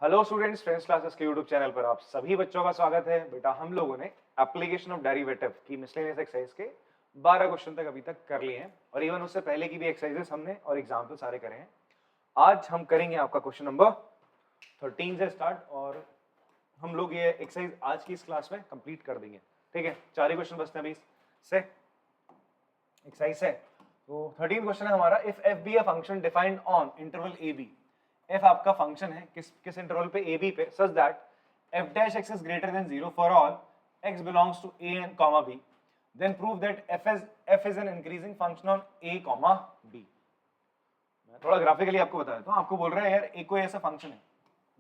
Hello students, friends classes के YouTube channel पर आप सभी बच्चों का स्वागत है। बेटा हम लोगों ने एप्लीकेशन ऑफ डेरिवेटिव की मिसलेनियस एक्सरसाइज के 12 क्वेश्चन तक अभी तक कर लिए हैं और इवन उससे पहले की भी एक्सरसाइजेस हमने और एग्जाम्पल सारे करे हैं। आज हम करेंगे आपका क्वेश्चन नंबर 13 से स्टार्ट और हम लोग ये एक्सरसाइज आज की इस क्लास में कंप्लीट कर देंगे। ठीक है, 4 ही क्वेश्चन बचते हैं अभी से एक्सरसाइज से। तो 13 क्वेश्चन है हमारा, if f be a function defined on interval a b, f आपका फंक्शन है किस इंटरवल पे ab पे, such that f dash x is greater than 0 for all x belongs to a and comma b, then prove that f is an increasing function on a comma b। मैं थोड़ा graphically आपको बता देता हूँ। आपको बोल रहा है यार एक कोई ऐसा फंक्शन है,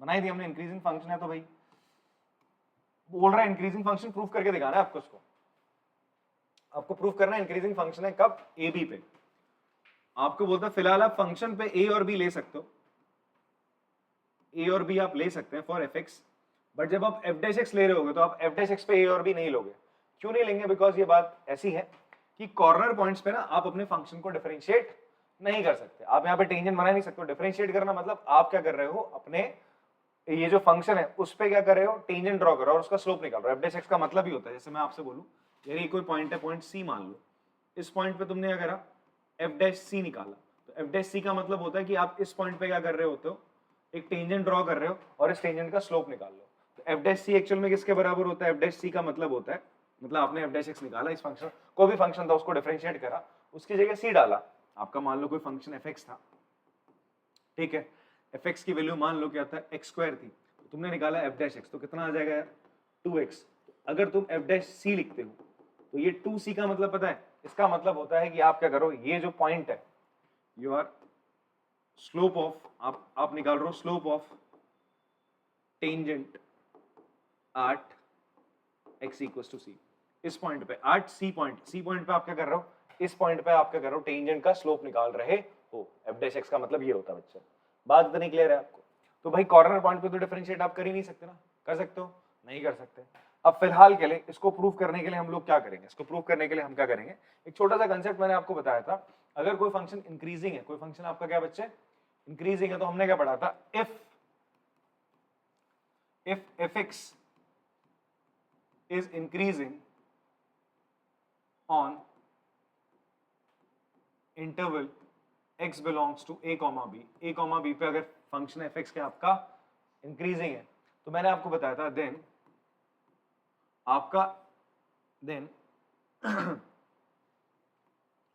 बनाई दी हमने, इंक्रीजिंग फंक्शन है, तो भाई बोल रहा है इंक्रीजिंग फंक्शन प्रूफ करके दिखाना है आपको। उसको आपको प्रूफ करना है इंक्रीजिंग फंक्शन है कब, ए बी पे। आपको बोलता है फिलहाल आप फंक्शन पे ए और बी ले सकते हो, ए और बी आप ले सकते हैं फॉर एफ एक्स, बट जब आप एफ डैश एक्स ले रहे होगे तो आप एफ डैश एक्स पे ए और बी नहीं लोगे। क्यों नहीं लेंगे? बिकॉज ये बात ऐसी है कि कॉर्नर पॉइंट्स पे ना आप अपने फंक्शन को डिफरेंशिएट नहीं कर सकते। आप यहाँ पे टेंजेंट बना नहीं सकते। डिफरेंशिएट करना मतलब आप क्या कर रहे हो, अपने ये जो फंक्शन है उस पे क्या कर रहे हो, टेंजेंट ड्रॉ कर रहे हो और उसका स्लोप निकाल रहे हो। एफ डैश एक्स का मतलब ही होता है, जैसे मैं आपसे बोलूं यार ये कोई पॉइंट है, पॉइंट सी मान लो, इस पॉइंट पे तुमने क्या करा, एफ डैश सी निकाला, तो एफ डैश सी का मतलब होता है कि आप इस पॉइंट पे क्या कर रहे होते हो, एक टेंजेंट ड्रॉ कर रहे हो और इस टेंजेंट का स्लोप निकाल लो। तो एफ डैश सी एक्चुअल में किसके बराबर होता है, एफ डैश सी का मतलब होता है, मतलब आपने एफ डैश एक्स निकाला, इस फंक्शन कोई भी फंक्शन था उसको डिफरेंशिएट करा, उसकी जगह सी डाला। आपका मान लो कोई फंक्शन एफ एक्स था, ठीक है, एफ एक्स की वैल्यू मान लो क्या था, एक्स स्क्वायर थी, तो तुमने निकाला एफ डैश एक्स, तो कितना आ जाएगा यार, 2x। अगर तुम एफ डैश सी लिखते हो तो ये 2c का मतलब पता है, इसका मतलब होता है कि आप क्या करो, ये जो पॉइंट है यू आर स्लोप ऑफ, आप निकाल रहे हो slope of tangent at x equals to c। इस पॉइंट पे एट सी पॉइंट पे आप क्या कर रहे हो, इस पॉइंट पे आप क्या कर रहे हो, टेंजेंट का स्लोप निकाल रहे हो। एफ डैश एक्स का मतलब ये होता है बच्चे, बात तो नहीं क्लियर है आपको? तो भाई कॉर्नर पॉइंट पे तो डिफरेंशिएट आप कर ही नहीं सकते ना, कर सकते हो? नहीं कर सकते। अब फिलहाल के लिए इसको प्रूव करने के लिए हम लोग क्या करेंगे, इसको प्रूव करने के लिए हम क्या करेंगे, एक छोटा सा कंसेप्ट मैंने आपको बताया था। अगर कोई फंक्शन इंक्रीजिंग है, कोई फंक्शन आपका क्या बच्चे इंक्रीजिंग है, तो हमने क्या पढ़ा था, if fx is increasing on interval x belongs to a comma b, पे अगर फंक्शन fx के आपका इंक्रीजिंग है, तो मैंने आपको बताया था देन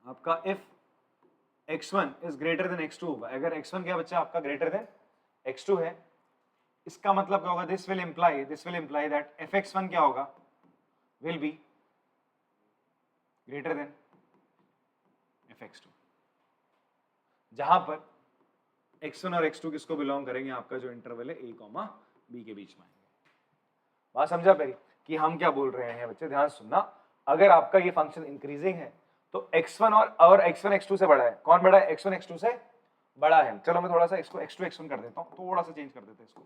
आपका if x1 is greater than x2 होगा। अगर x1 क्या बच्चा आपका ग्रेटर देन x2 है, इसका मतलब क्या होगा, this will imply that fx1 क्या होगा, will be greater than fx2, जहां पर x1 और x2 किसको बिलोंग करेंगे, आपका जो इंटरवल है a, b के बीच में आएंगे। बात समझा मेरी कि हम क्या बोल रहे हैं बच्चे? ध्यान सुनना, अगर आपका ये फंक्शन इंक्रीजिंग है तो x1 और x1 x2 से बड़ा है। कौन बड़ा है? x1 x2 से बड़ा है। चलो मैं थोड़ा सा इसको x2 x1 कर देता हूं, थोड़ा सा चेंज कर देते हैं इसको।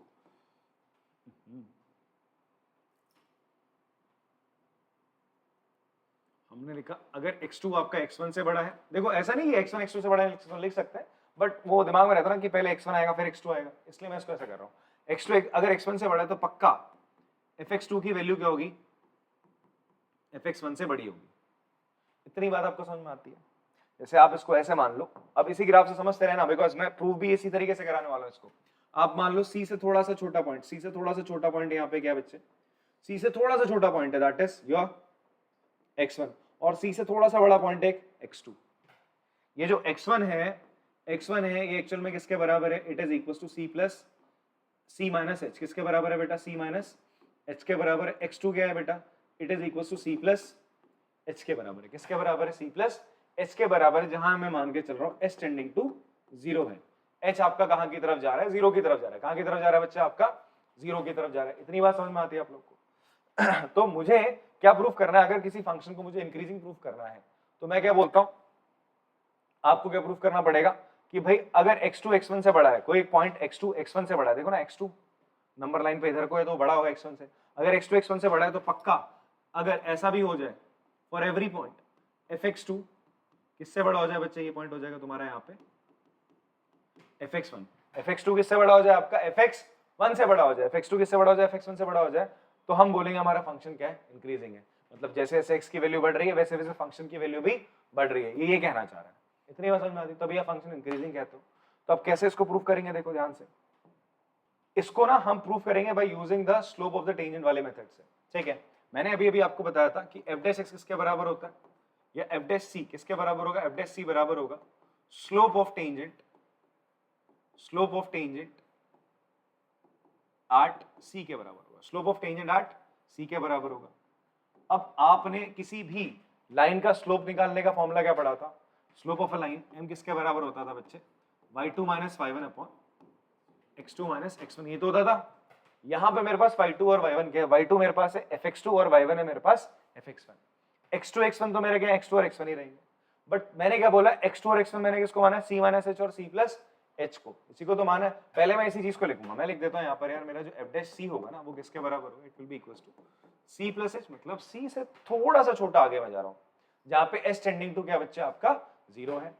हमने लिखा अगर x2 आपका x1 से बड़ा है, देखो ऐसा नहीं कि x1 x2 से बड़ा है, लिख सकते हैं, बट वो दिमाग में रहता है ना कि पहले x1 आएगा फिर x2 आएगा, इसलिए मैं इसको ऐसा कर रहा हूं। x2 अगर x1 से बड़ा है तो पक्का fx2 की वैल्यू क्या होगी, fx1 से बड़ी होगी। इतनी बात आपको समझ में आती है? जैसे आप इसको ऐसे मान लो, अब इसी ग्राफ से समझते रहना, बिकॉज मैं प्रूफ भी इसी तरीके से कराने वाला हूं इसको। आप मान लो c से थोड़ा सा छोटा पॉइंट, यहाँ पे क्या बच्चे, c से थोड़ा सा छोटा पॉइंट है, दैट इज योर x1, और c से थोड़ा सा बड़ा पॉइंट है x2। ये जो x1 है ये एक्चुअल में किसके बराबर है, it is equals to c plus c minus h। किसके बराबर है बेटा, c माइनस h के बराबर है। x2 क्या है बेटा, it is equals to c plus h के बराबर है। किसके बराबर है, c प्लस h के बराबर है, जहां मैं मान के चल रहा हूं h टेंडिंग टू 0 है। h आपका कहां की तरफ जा रहा है, 0 की तरफ जा रहा है। कहां की तरफ जा रहा है बच्चा आपका, 0 की तरफ जा रहा है। इतनी बात समझ में आती है आप लोग को? तो मुझे क्या प्रूफ करना है, अगर किसी फंक्शन को मुझे इंक्रीजिंग प्रूफ करना है तो मैं क्या बोलता हूं, आपको क्या प्रूफ करना पड़ेगा कि भाई अगर x2 x1 से बड़ा है, कोई पॉइंट x2 x1 से बड़ा है, देखो ना x2 नंबर लाइन पे इधर को है तो बड़ा होगा x1 से। अगर x2 x1 से बड़ा है तो पक्का, अगर ऐसा भी हो जाए फॉर एवरी पॉइंट fx2 किससे बड़ा हो जाए बच्चे, ये पॉइंट हो जाएगा तुम्हारा यहाँ पे fx1, fx2 किससे बड़ा हो जाए आपका, fx1 1 से बड़ा हो जाए, fx2 किससे बड़ा हो जाए, fx1 से बड़ा हो जाए, तो हम बोलेंगे हमारा फंक्शन क्या है, इंक्रीजिंग है। मतलब जैसे जैसे x की वैल्यू बढ़ रही है वैसे वैसे फंक्शन की वैल्यू भी बढ़ रही है, ये कहना चाह रहा है। इतनी बात समझ में आती, तभी आप फंक्शन इंक्रीजिंग कहते हो। तो अब कैसे इसको प्रूव करेंगे, देखो ध्यान से, इसको ना हम प्रूव करेंगे by using the slope of the tangent वाले मेथड से, ठीक है। मैंने अभी अभी आपको बताया था कि f डैश x किसके बराबर होता है, या f डैश c किसके बराबर होगा, f डैश c बराबर होगा slope of tangent eight c के बराबर होगा, slope of tangent eight c के बराबर होगा। अब आपने किसी भी लाइन का स्लोप निकालने का फॉर्मूला क्या पढ़ा था, slope of a line m किसके बराबर होता था बच्चे, y2 minus y1 upon x2 minus x1, ये तो होता था। यहाँ पे मेरे पास y2 और y1 क्या है, y2 मेरे पास है fx2 और y1 है मेरे पास fx1। x2 x1 तो मेरे क्या है, x2 और x1 ही रहेंगे। बट मैंने क्या बोला, x2 और x1 मैंने किसको माना है, c माइनस h और c प्लस h को, इसी को तो माना है। पहले मैं इसी चीज को लिखूंगा, मैं लिख देता हूँ यहाँ पर यार, मेरा जो f डैश c होगा ना वो किसके बराबर होगा, it will be equals to c plus h, मतलब c से थोड़ा सा छोटा आगे मैं जा रहा हूँ, जहाँ पे s टेंडिंग टू क्या बच्चा आपका 0 है,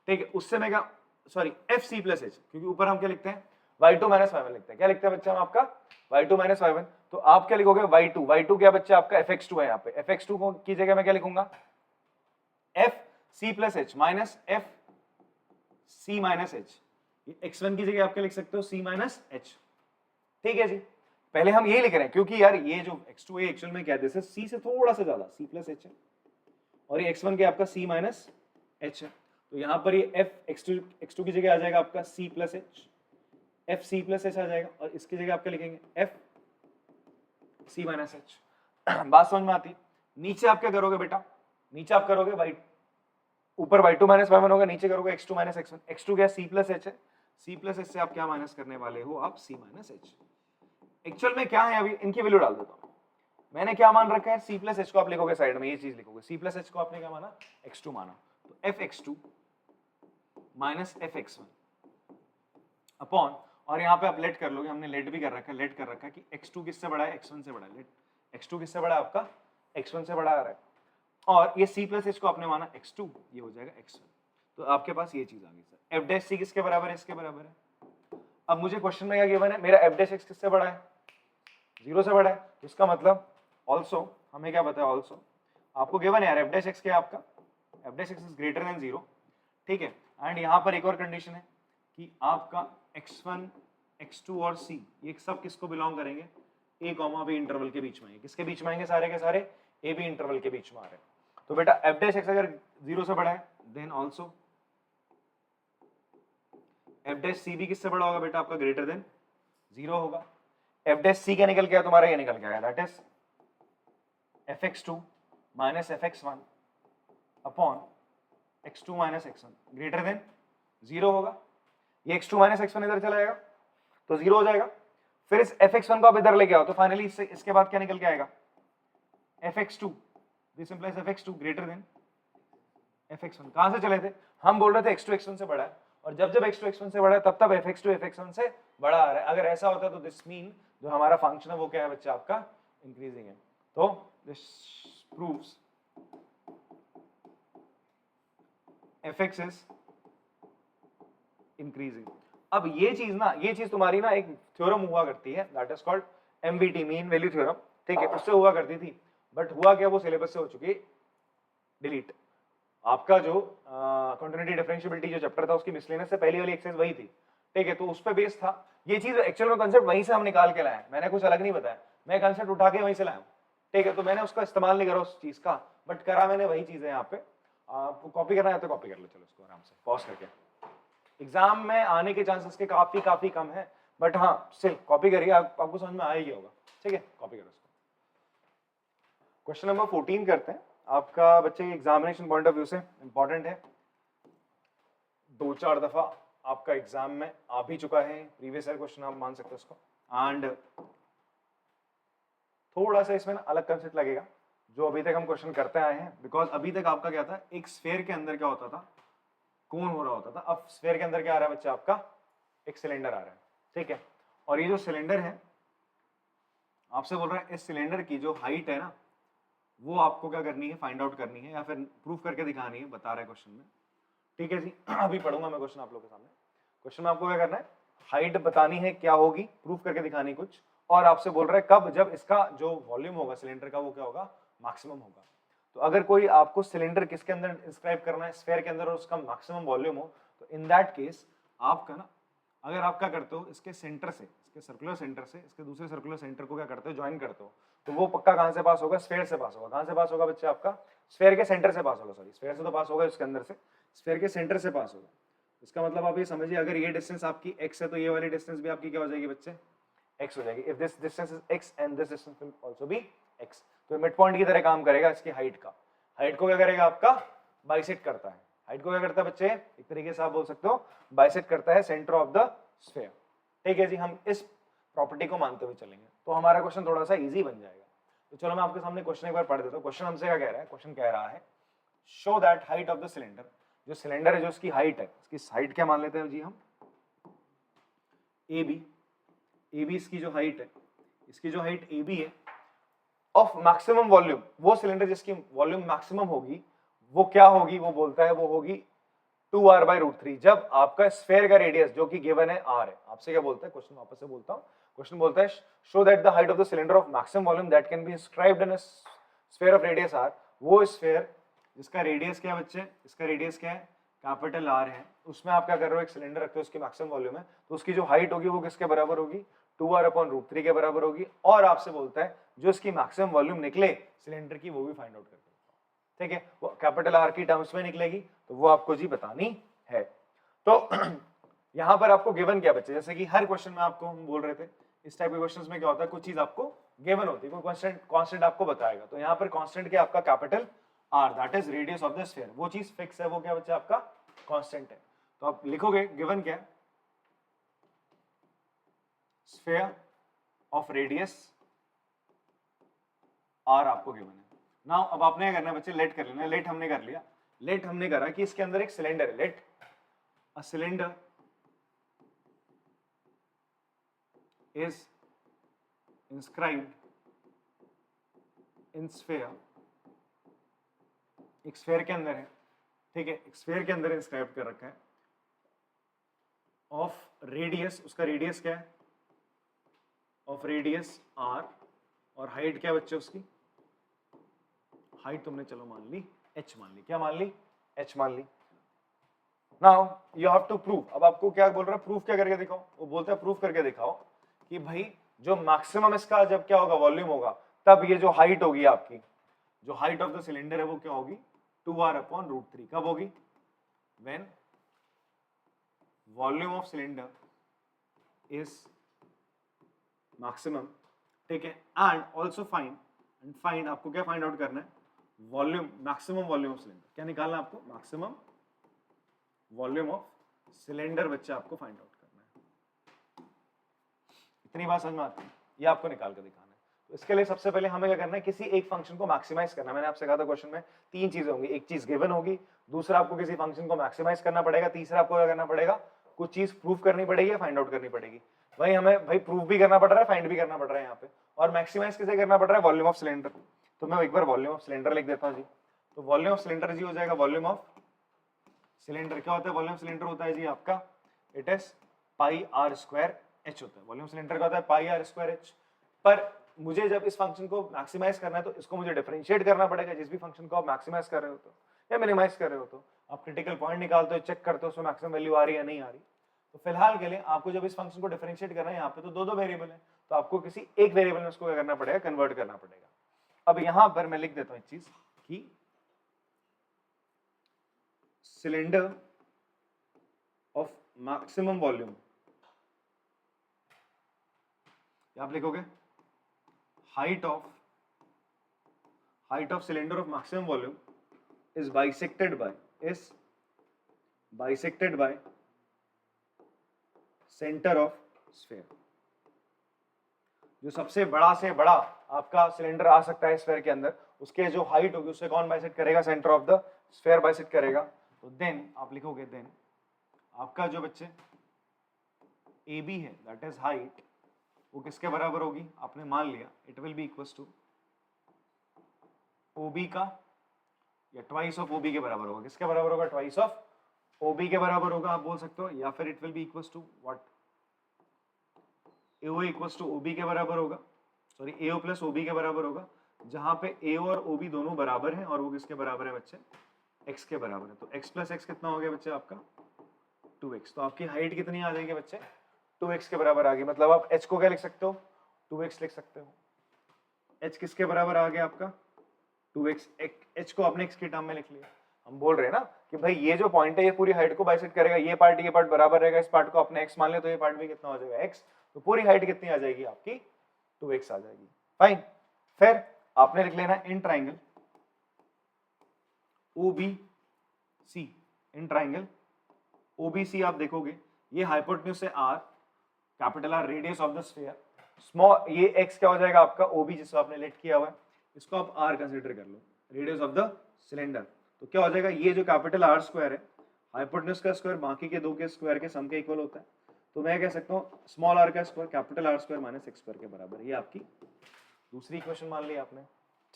ठीक है। उससे मैं क्या, sorry f c plus h, क्योंकि ऊपर हम क्या लिखते हैं y2 माइनस y1 लिखते हैं, क्या लिखते हैं बच्चा हम आपका y2 माइनस y1, तो आप क्या लिखोगे y2 क्या बच्चा आपका fx2 है, यहाँ पे fx2 को की जगह मैं क्या लिखूंगा f c plus h minus f c minus h, x1 की जगह आप क्या लिख सकते हो c माइनस h, ठीक है जी। पहले हम यही लिख रहे हैं क्योंकि यार ये जो x2 है एक्चुअल में क्या है, c से थोड़ा सा ज्यादा c प्लस h है, और ये x1 के आपका c माइनस h है, तो यहाँ पर ये f x2 की जगह आ जाएगा आपका c plus h, F C plus H आ जाएगा, और इसकी जगह आपका लिखेंगे एफ सी माइनस एच। बात समझ में आती। नीचे आप क्या करोगे बेटा, नीचे आप करोगे वाई, ऊपर y2 माइनस y1 होगा, नीचे करोगे x2 माइनस x1, x2 क्या c प्लस h है, c प्लस h से आप क्या माइनस करने वाले हो, आप c माइनस h। एक्चुअल में क्या है, अभी इनकी वैल्यू डाल देता हूं। मैंने क्या मान रखा है, c प्लस h को आप लिखोगे साइड में, ये चीज लिखोगे, c प्लस h को आपने क्या माना, x2 माना, तो fx2 माइनस fx1 अपॉन, और यहाँ पे आप लेट कर लोगे, हमने लेट भी कर रखा है, लेट कर रखा है कि x2 किससे बड़ा है, x1 से बड़ा है, लेट x2 किससे बड़ा है आपका, x1 से बड़ा आ रहा है, और ये c प्लस h को आपने माना x2, ये हो जाएगा x1, तो आपके पास ये चीज आ गई सर। f डैश c किसके बराबर है, इसके बराबर है। अब मुझे क्वेश्चन में क्या गिवन है, मेरा f डैश x किससे बड़ा है, 0 से बड़ा है, तो इसका मतलब ऑल्सो हमें क्या पता है, ऑल्सो आपको गिवन है यार f डैश x क्या है आपका, f dash x is greater than 0, ठीक है। एंड यहाँ पर एक और कंडीशन है कि आपका x1 x2 और c ये सब किसको बिलोंग करेंगे, a कॉमा b इंटरवल के बीच में है, किसके बीच में आएंगे सारे के सारे, a b इंटरवल के बीच में आ रहे हैं। तो बेटा f डैश x अगर 0 से बड़ा है then also f dash c भी किससे बड़ा होगा बेटा आपका, ग्रेटर देन 0 होगा। f डैश c क्या निकल गया तुम्हारा, ये निकल गया, that is fx2 minus fx1 upon x2 minus x1 greater than 0 होगा। ये x2 माइनस x1 इधर चला जाएगा तो 0 हो जाएगा, फिर इस fx1 को आप इधर लेके आओ तो फाइनली इससे इसके बाद क्या निकल के आएगा, fx2, this implies fx2 greater than fx1। कहां से चले थे, हम बोल रहे थे x2 x1 से बड़ा है, और जब जब x2 x1 से बड़ा है तब तब fx2 fx1 से बड़ा आ रहा है। अगर ऐसा होता तो दिस मीन जो हमारा फंक्शन है वो क्या है बच्चा आपका, इंक्रीजिंग है। तो this proves fx is increasing. अब ये चीज तुम्हारी ना एक थ्योरम हुआ करती है, that is called MVT, mean value theorem, ठीक है, उससे हुआ करती थी, बट हुआ क्या, वो सिलेबस से हो चुकी है डिलीट। आपका जो कंटिन्यूटी डिफरेंशियबिलिटी जो चैप्टर था उसकी मिसलेनियस से पहली वाली एक्सरसाइज वही थी, ठीक है, तो उस पे बेस था ये चीज। एक्चुअल में कांसेप्ट वहीं से हम निकाल के लाए, मैंने कुछ अलग नहीं बताया, मैं कांसेप्ट उठा के वहीं से लाया, ठीक है, तो मैंने उसका इस्तेमाल नहीं करा उस चीज का, बट करा मैंने वही चीज है। यहाँ पे आपको कॉपी करना है तो कॉपी कर लो, चलो इसको आराम से पॉज करके। एग्जाम में आने के चांसेस के काफी कम है, बट हाँ स्टिल कॉपी करिए, आपको समझ में आएगी होगा, ठीक है, कॉपी करो इसको। क्वेश्चन नंबर 14 करते हैं, आपका बच्चे के एग्जामिनेशन पॉइंट ऑफ व्यू से इंपॉर्टेंट है, 2-4 दफा आपका एग्जाम में आ भी चुका है, प्रीवियस ईयर क्वेश्चन आप मान सकते हो इसको। एंड थोड़ा सा इसमें ना अलग कंसेप्ट लगेगा जो अभी तक हम क्वेश्चन करते आए हैं, बिकॉज अभी तक आपका क्या था, एक स्फेयर के अंदर क्या होता था, कोन हो रहा होता था। अब स्फेयर के अंदर क्या आ रहा है बच्चा आपका, एक सिलेंडर आ रहा है, ठीक है, और ये जो सिलेंडर है आपसे बोल रहा है इस सिलेंडर की जो हाइट है ना वो आपको क्या करनी है, फाइंड आउट करनी है, या फिर प्रूफ करके दिखानी है, बता रहा है क्वेश्चन में, ठीक है जी। अभी पढ़ूंगा मैं क्वेश्चन आप लोगों के सामने। क्वेश्चन में आपको क्या करना है, हाइट बतानी है क्या होगी, प्रूफ करके दिखानी कुछ, और आपसे बोल रहा है कब, जब इसका जो वॉल्यूम होगा सिलेंडर का वो क्या होगा, मैक्सिमम होगा। तो अगर कोई आपको सिलेंडर किसके अंदर इंस्क्राइब करना है, स्फीयर के अंदर, और उसका मैक्सिमम वॉल्यूम हो, तो इन दैट केस आपका ना, अगर आप क्या करते हो, इसके सेंटर से, इसके सर्कुलर सेंटर से इसके दूसरे सर्कुलर सेंटर को क्या करते हो, ज्वाइन करते हो, तो वो पक्का कहां से पास होगा, स्फीयर से पास होगा। कहां से पास होगा बच्चे, आपका स्फीयर के सेंटर से पास होगा, सॉरी स्फीयर से तो पास होगा इसके अंदर से, स्फीयर के सेंटर से पास होगा। इसका मतलब आप ये समझिए, अगर ये डिस्टेंस आपकी x है तो ये वाली डिस्टेंस भी आपकी क्या हो जाएगी बच्चे, x हो जाएगी। If this distance is x and this distance will also be x, तो मिड पॉइंट की तरह काम करेगा इसकी हाइट का। हाइट को क्या करेगा आपका, बाइसेक्ट करता है। हाइट को क्या करता है बच्चे, एक तरीके से आप बोल सकते हो बाइसेक्ट करता है सेंटर ऑफ द स्फीयर। ठीक है जी, हम इस प्रॉपर्टी को मानते हुए चलेंगे तो हमारा क्वेश्चन थोड़ा सा इजी बन जाएगा। तो चलो मैं आपके सामने क्वेश्चन एक बार पढ़ देता हूँ। क्वेश्चन हमसे क्या कह रहा है, क्वेश्चन कह रहा है show that height of the cylinder, जो सिलेंडर है जो उसकी हाइट है, इसकी हाइट क्या मान लेते हैं जी हम, AB, AB इसकी जो हाइट है, इसकी जो हाइट AB है, ऑफ मैक्सिमम वॉल्यूम, वो सिलेंडर जिसकी वॉल्यूम मैक्सिमम होगी वो क्या होगी, वो बोलता है वो होगी 2r/√3, जब आपका स्फीयर का रेडियस जो कि गिवन है r है। आपसे क्या बोलता है क्वेश्चन, वापस से बोलता हूं, क्वेश्चन बोलता है show that the height of the cylinder of maximum volume that can be inscribed in a sphere of radius r, वो स्फीयर जिसका रेडियस क्या है बच्चे, इसका रेडियस क्या है, कैपिटल R है, उसमें आप क्या कर रहे हो, एक सिलेंडर रखते हो, उसकी मैक्सिमम वॉल्यूम है, तो उसकी जो हाइट होगी वो किसके बराबर होगी, 2r/√3 के बराबर होगी। और आपसे बोलता है जो इसकी मैक्सिमम वॉल्यूम निकले सिलेंडर की वो भी फाइंड आउट करके, ठीक है, वो कैपिटल R की टर्म्स में निकलेगी, तो वो आपको जी बतानी है। तो यहां पर आपको गिवन क्या बच्चे, जैसे कि हर क्वेश्चन में आपको हम बोल रहे थे, इस टाइप के क्वेश्चंस में क्या होता है, कुछ चीज आपको गिवन होती है, कोई कांस्टेंट आपको बताएगा, तो यहां पर कांस्टेंट क्या आपका capital R, that is radius of the sphere, वो चीज फिक्स है, वो क्या बच्चे आपका कांस्टेंट है। तो आप लिखोगे गिवन क्या है, स्फीयर ऑफ रेडियस R आपको गिवन है। नाउ अब आपने क्या करना है बच्चे, लेट कर लेना है। लेट हमने कर लिया, लेट हमने करा कि इसके अंदर एक सिलेंडर है, let a cylinder is inscribed in sphere, एक स्फीयर के अंदर है, ठीक है, एक स्फीयर के अंदर इंस्क्राइब कर रखा है, ऑफ रेडियस, उसका रेडियस क्या है, ऑफ रेडियस r, और हाइट क्या है बच्चे उसकी, हाइट तुमने चलो मान ली h, मान ली, क्या मान ली, h मान ली। Now you have to prove, अब आपको क्या बोल रहा है, प्रूफ क्या करके दिखाओ, वो बोलता है प्रूफ करके दिखाओ कि भाई जो मैक्सिमम इसका जब क्या होगा, वॉल्यूम होगा, तब ये जो हाइट होगी आपकी, जो हाइट ऑफ द सिलेंडर है वो क्या होगी, 2r/√3, कब होगी, when volume of cylinder is maximum, ठीक है, and also find, and find आपको क्या फाइंड आउट करना है, volume, maximum volume of cylinder, क्या निकालना है आपको, मैक्सिमम वॉल्यूम ऑफ सिलेंडर बच्चे आपको फाइंड आउट करना है। इतनी बात समझ में आती है, ये आपको निकाल कर दिखाना है। तो इसके लिए सबसे पहले हमें क्या करना है, किसी एक फंक्शन को मैक्सिमाइज करना है। मैंने आपसे कहा था क्वेश्चन में तीन चीजें होंगी, एक चीज गिवन होगी, दूसरा आपको किसी फंक्शन को मैक्सिमाइज करना पड़ेगा, तीसरा आपको क्या करना पड़ेगा, कुछ चीज प्रूव करनी पड़ेगी, फाइंड आउट करनी पड़ेगी। भाई हमें भाई प्रूफ भी करना पड़ रहा है, फाइंड भी करना पड़ रहा है यहाँ पे, और मैक्सिमाइज किसे करना पड़ रहा है, वॉल्यूम ऑफ सिलेंडर। तो मैं एक बार वॉल्यूम ऑफ सिलेंडर लिख देता हूँ जी। तो वॉल्यूम ऑफ सिलेंडर जी हो जाएगा, वॉल्यूम ऑफ सिलेंडर क्या होता है, वॉल्यूम सिलेंडर होता है जी आपका, इट इज πr²h होता है, वॉल्यूम सिलेंडर का होता है πr²h। पर मुझे जब इस फंक्शन को मैक्सिमाइज करना है तो इसको मुझे डिफरेंशिएट करना पड़ेगा, जिस भी फंक्शन को आप मैक्सिमाइज कर रहे हो तो या मिनिमाइज कर रहे हो, तो आप क्रिटिकल पॉइंट निकालते हो, चेक करते हो उसमें मैक्सिमम वैल्यू आ रही है या नहीं आ रही। तो फिलहाल के लिए आपको जब इस फंक्शन को डिफरेंशिएट करना है, यहाँ पे तो दो दो वेरिएबल है, तो आपको किसी एक वेरिएबल में उसको क्या करना पड़ेगा, कन्वर्ट करना पड़ेगा। अब यहाँ पर मैं लिख देता हूँ एक चीज कि सिलेंडर ऑफ मैक्सिमम वॉल्यूम, आप लिखोगे height of cylinder of maximum volume is bisected by centre of sphere. जो सबसे बड़ा से बड़ा आपका सिलेंडर आ सकता है स्फीयर के अंदर, उसके जो हाइट होगी उससे कौन बाइसेक्ट करेगा, centre of the sphere bisect करेगा। तो देन आप लिखोगे, देन आपका जो बच्चे AB है, दैट इज हाइट, वो किसके बराबर होगी, आपने मान लिया it will be equals to OB का या ट्वाइस ऑफ OB के बराबर होगा। किसके बराबर होगा, ट्वाइस ऑफ OB के बराबर होगा आप बोल सकते हो, या फिर it will be equals to what, AO equals to OB के बराबर होगा, सॉरी AO प्लस OB के बराबर होगा, जहां पे AO और OB दोनों बराबर हैं और वो किसके बराबर है बच्चे, x के बराबर है। तो x प्लस x कितना हो गया बच्चे आपका 2x। तो आपकी हाइट कितनी आ जाएगी बच्चे 2x के बराबर आ गई। मतलब आप h को क्या लिख सकते हो 2x लिख सकते हो। h किसके बराबर आ गया आपका 2x। h को आपने x के टर्म में लिख लिया। हम बोल रहे हैं ना कि भाई ये जो पॉइंट है ये पूरी हाइट को बाइसेक्ट करेगा, ये पार्ट बराबर रहेगा, इस पार्ट को आपने x मान लिया तो ये पार्ट भी कितना हो जाएगा x। तो पूरी हाइट कितनी आ जाएगी आपकी 2x आ जाएगी। फाइन। फिर आपने लिख लेना in triangle OBC, in triangle OBC आप देखोगे ये हाइपोटेन्यूज है r, capital R radius of the sphere, small ये x क्या हो जाएगा आपका OB जिसको आपने लेट किया हुआ है, इसको आप r कंसीडर कर लो, रेडियस ऑफ द सिलेंडर। तो क्या हो जाएगा ये जो कैपिटल R स्क्वायर है, हाइपोटेन्यूज का स्क्वायर बाकी के दो के स्क्वायर के सम के इक्वल होता है। तो मैं कह सकता हूँ स्मॉल r का square capital R square minus x square के बराबर। ये आपकी दूसरी इक्वेशन मान ली आपने,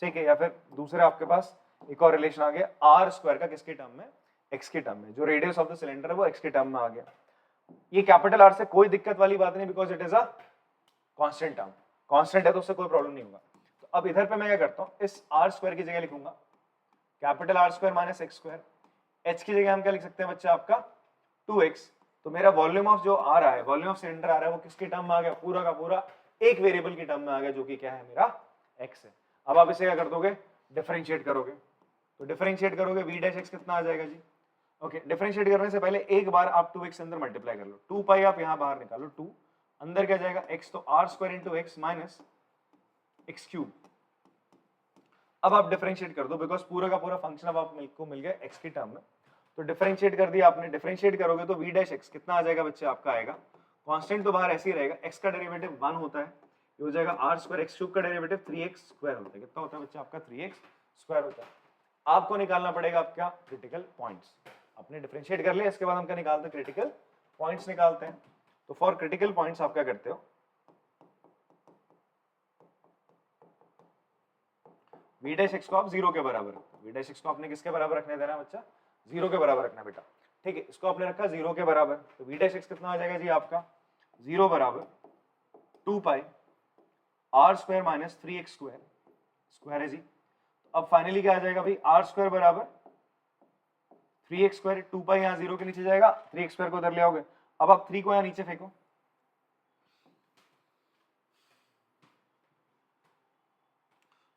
ठीक है। या फिर दूसरे आपके पास एक और रिलेशन आ गया r स्क्वायर का किसके टर्म में x के टर्म में, जो रेडियस ऑफ द सिलेंडर है वो x के टर्म में आ गया। ये कैपिटल R से कोई दिक्कत वाली बात नहीं, because it is a constant term, constant है तो उससे कोई प्रॉब्लम नहीं होगा। तो अब इधर पे मैं क्या करता हूँ इस r स्क्वायर की जगह लिखूंगा capital R square minus x square, h की जगह हम क्या लिख सकते हैं बच्चे आपका 2x। तो मेरा वॉल्यूम ऑफ जो आ रहा है, वॉल्यूम ऑफ सिलेंडर आ रहा है वो किसके टर्म में आ गया, पूरा का पूरा एक वेरिएबल की टर्म में आ गया जो कि क्या है मेरा x है। अब आप इसे क्या कर दोगे डिफरेंशिएट करोगे, तो डिफरेंशिएट करोगे v डैश x कितना आ जाएगा जी। ओके, डिफरेंशिएट करने से पहले एक बार आप 2x अंदर मल्टीप्लाई कर लो, 2 पाई आप यहां बाहर निकालो, 2 अंदर क्या जाएगा x, तो r square into x minus x cube. अब आप डिफरेंशिएट कर दो बिकॉज पूरा का पूरा फंक्शन अब आपको मिल गया x की टर्म में। तो डिफरेंशिएट कर दिया आपने, डिफरेंशिएट करोगे तो v डैश x कितना आ जाएगा बच्चे आपका आएगा, कांस्टेंट तो बाहर ऐसे ही रहेगा, x का डेरिवेटिव 1 होता है, ये हो जाएगा r स्क्वायर, x क्यूब का डेरिवेटिव 3x स्क्वायर होता है, कितना होता है बच्चे आपका 3x स्क्वायर होता है। आपको निकालना पड़ेगा आपका क्रिटिकल पॉइंट्स, आपने डिफरेंशिएट कर लिया, इसके बाद हम क्या निकालते हैं क्रिटिकल पॉइंट्स निकालते हैं। तो फॉर क्रिटिकल पॉइंट्स आप क्या करते हो v डैश x को आप 0 के बराबर, v डैश x को आपने किसके बराबर रखने देना बच्चा 0 के बराबर रखना बेटा, ठीक है। इसको आपने रखा 0 के बराबर, तो v डैश x कितना आ जाएगा जी आपका 0 बराबर 2 pi r square minus 3x square, square है जी। अब फाइनली क्या आ जाएगा भाई r स्क्वायर बराबर 3x स्क्वायर, 2 पाई यहाँ 0 के नीचे जाएगा, 3x स्क्वायर को उधर ले आओगे। अब आप 3 को यहाँ नीचे फेंको,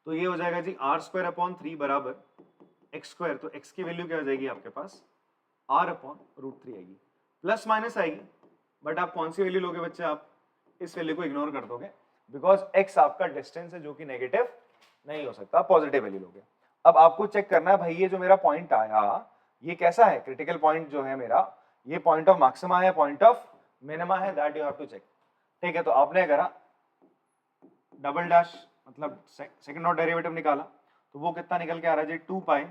तो ये हो जाएगा जी r स्क्वायर अपॉन 3 बराबर x स्क्वायर, तो x की वैल्यू क्या हो जाएगी आपके पास r अपॉन रूट 3 आएगी, प्लस माइनस आएगी, बट आप कौन सी वैल्यू लोगे बच्चे, आप इस वैल्यू को इग्नोर कर दोगे बिकॉज x आपका डिस्टेंस है जो कि नेगेटिव नहीं हो सकता, पॉजिटिव वैल्यू लोगे। अब आपको चेक करना है भाई ये जो मेरा पॉइंट आया ये कैसा है, क्रिटिकल पॉइंट जो है मेरा, ये पॉइंट ऑफ मैक्सिमा है, पॉइंट ऑफ मिनिमा है, that you have to check, ठीक है। तो आपने करा डबल डैश मतलब सेकंड ऑर्डर डेरिवेटिव निकाला, तो वो कितना निकल के आ रहा है जी 2 पाई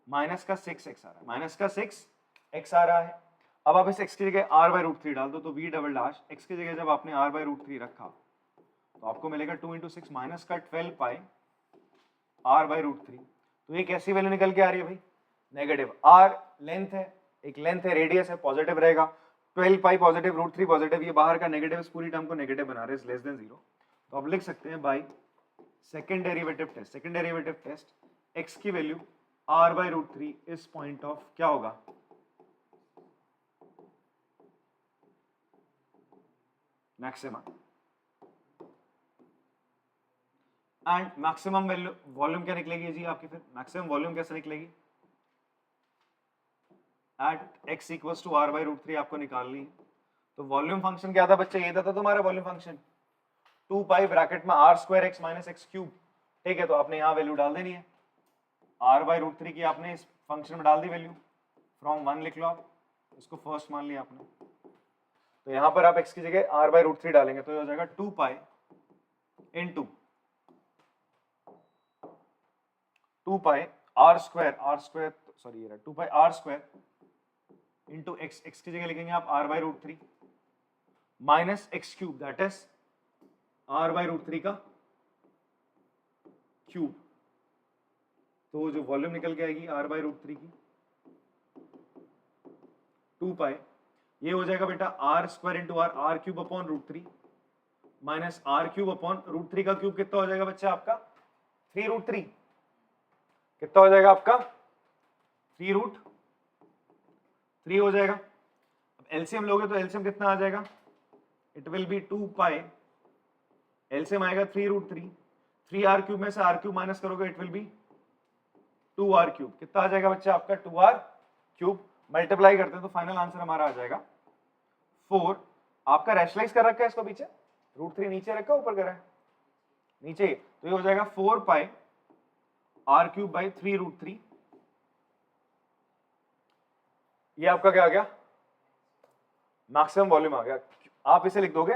माइनस का 6x आ रहा है, माइनस का 6x आ रहा है। अब आप इस x की जगह r बाई रूट 3 डाल दो, तो v डबल डैश x की जगह जब आपने r बाई रूट 3 रखा तो आपको मिलेगा 2 इंटू 6 माइनस का 12 पाई r बाई रूट 3। तो ये कैसी वैल्यू निकल के आ रही है भाई नेगेटिव, r लेंथ है, एक लेंथ है, रेडियस है, पॉजिटिव रहेगा, 12 पाई पॉजिटिव, रूट 3 पॉजिटिव, ये बाहर का नेगेटिव, इस पूरी टर्म को नेगेटिव बना रहे हैं, लेस देन 0। तो आप लिख सकते हैं by second derivative test, second derivative test x की वैल्यू r बाई रूट 3 इस पॉइंट ऑफ क्या होगा maximum, and maximum value volume क्या निकलेगी जी आपकी, फिर मैक्सिमम वॉल्यूम कैसे निकलेगी at x equals to r by root 3 आपको निकालनी है। तो वॉल्यूम फंक्शन क्या था बच्चे, ये था तुम्हारा वॉल्यूम फंक्शन 2 पाई ब्रैकेट में r square x minus x cube, ठीक है। तो आपने यहाँ वैल्यू डाल देनी है, r बाई रूट 3 की आपने इस फंक्शन में डाल दी वैल्यू, फ्रॉम 1 लिख लो आप, इसको फर्स्ट मान लिया आपने। तो यहाँ पर आप x की जगह r बाई रूट 3 डालेंगे तो ये हो जाएगा 2 pi into 2 pi r square sorry ये 2 pi r square into x की जगह लिखेंगे आप r by root 3 minus x cube, that is r by root 3 का क्यूब। तो जो वॉल्यूम निकल के आएगी r बाई रूट 3 की 2 पाई, ये हो जाएगा बेटा r square into r cube upon root 3 minus r cube upon root 3 का क्यूब कितना हो जाएगा बच्चा आपका 3√3 कितना हो जाएगा आपका 3√3 हो जाएगा। अब एलसीएम लोगे तो एलसीएम कितना आ जाएगा it will B 2 pi LCM आएगा 3√3 3r क्यूब में से r क्यूब माइनस करोगे it will B 2r cube कितना आ जाएगा बच्चा आपका 2r क्यूब मल्टीप्लाई करते हैं तो फाइनल आंसर हमारा आ जाएगा 4 आपका रैशनलाइज कर रखा है इसको पीछे √3 नीचे रखा ऊपर करा है नीचे तो ये हो जाएगा 4 पाई r क्यूब बाई 3√3 ये आपका क्या आ गया मैक्सिमम वॉल्यूम आ गया। आप इसे लिख दोगे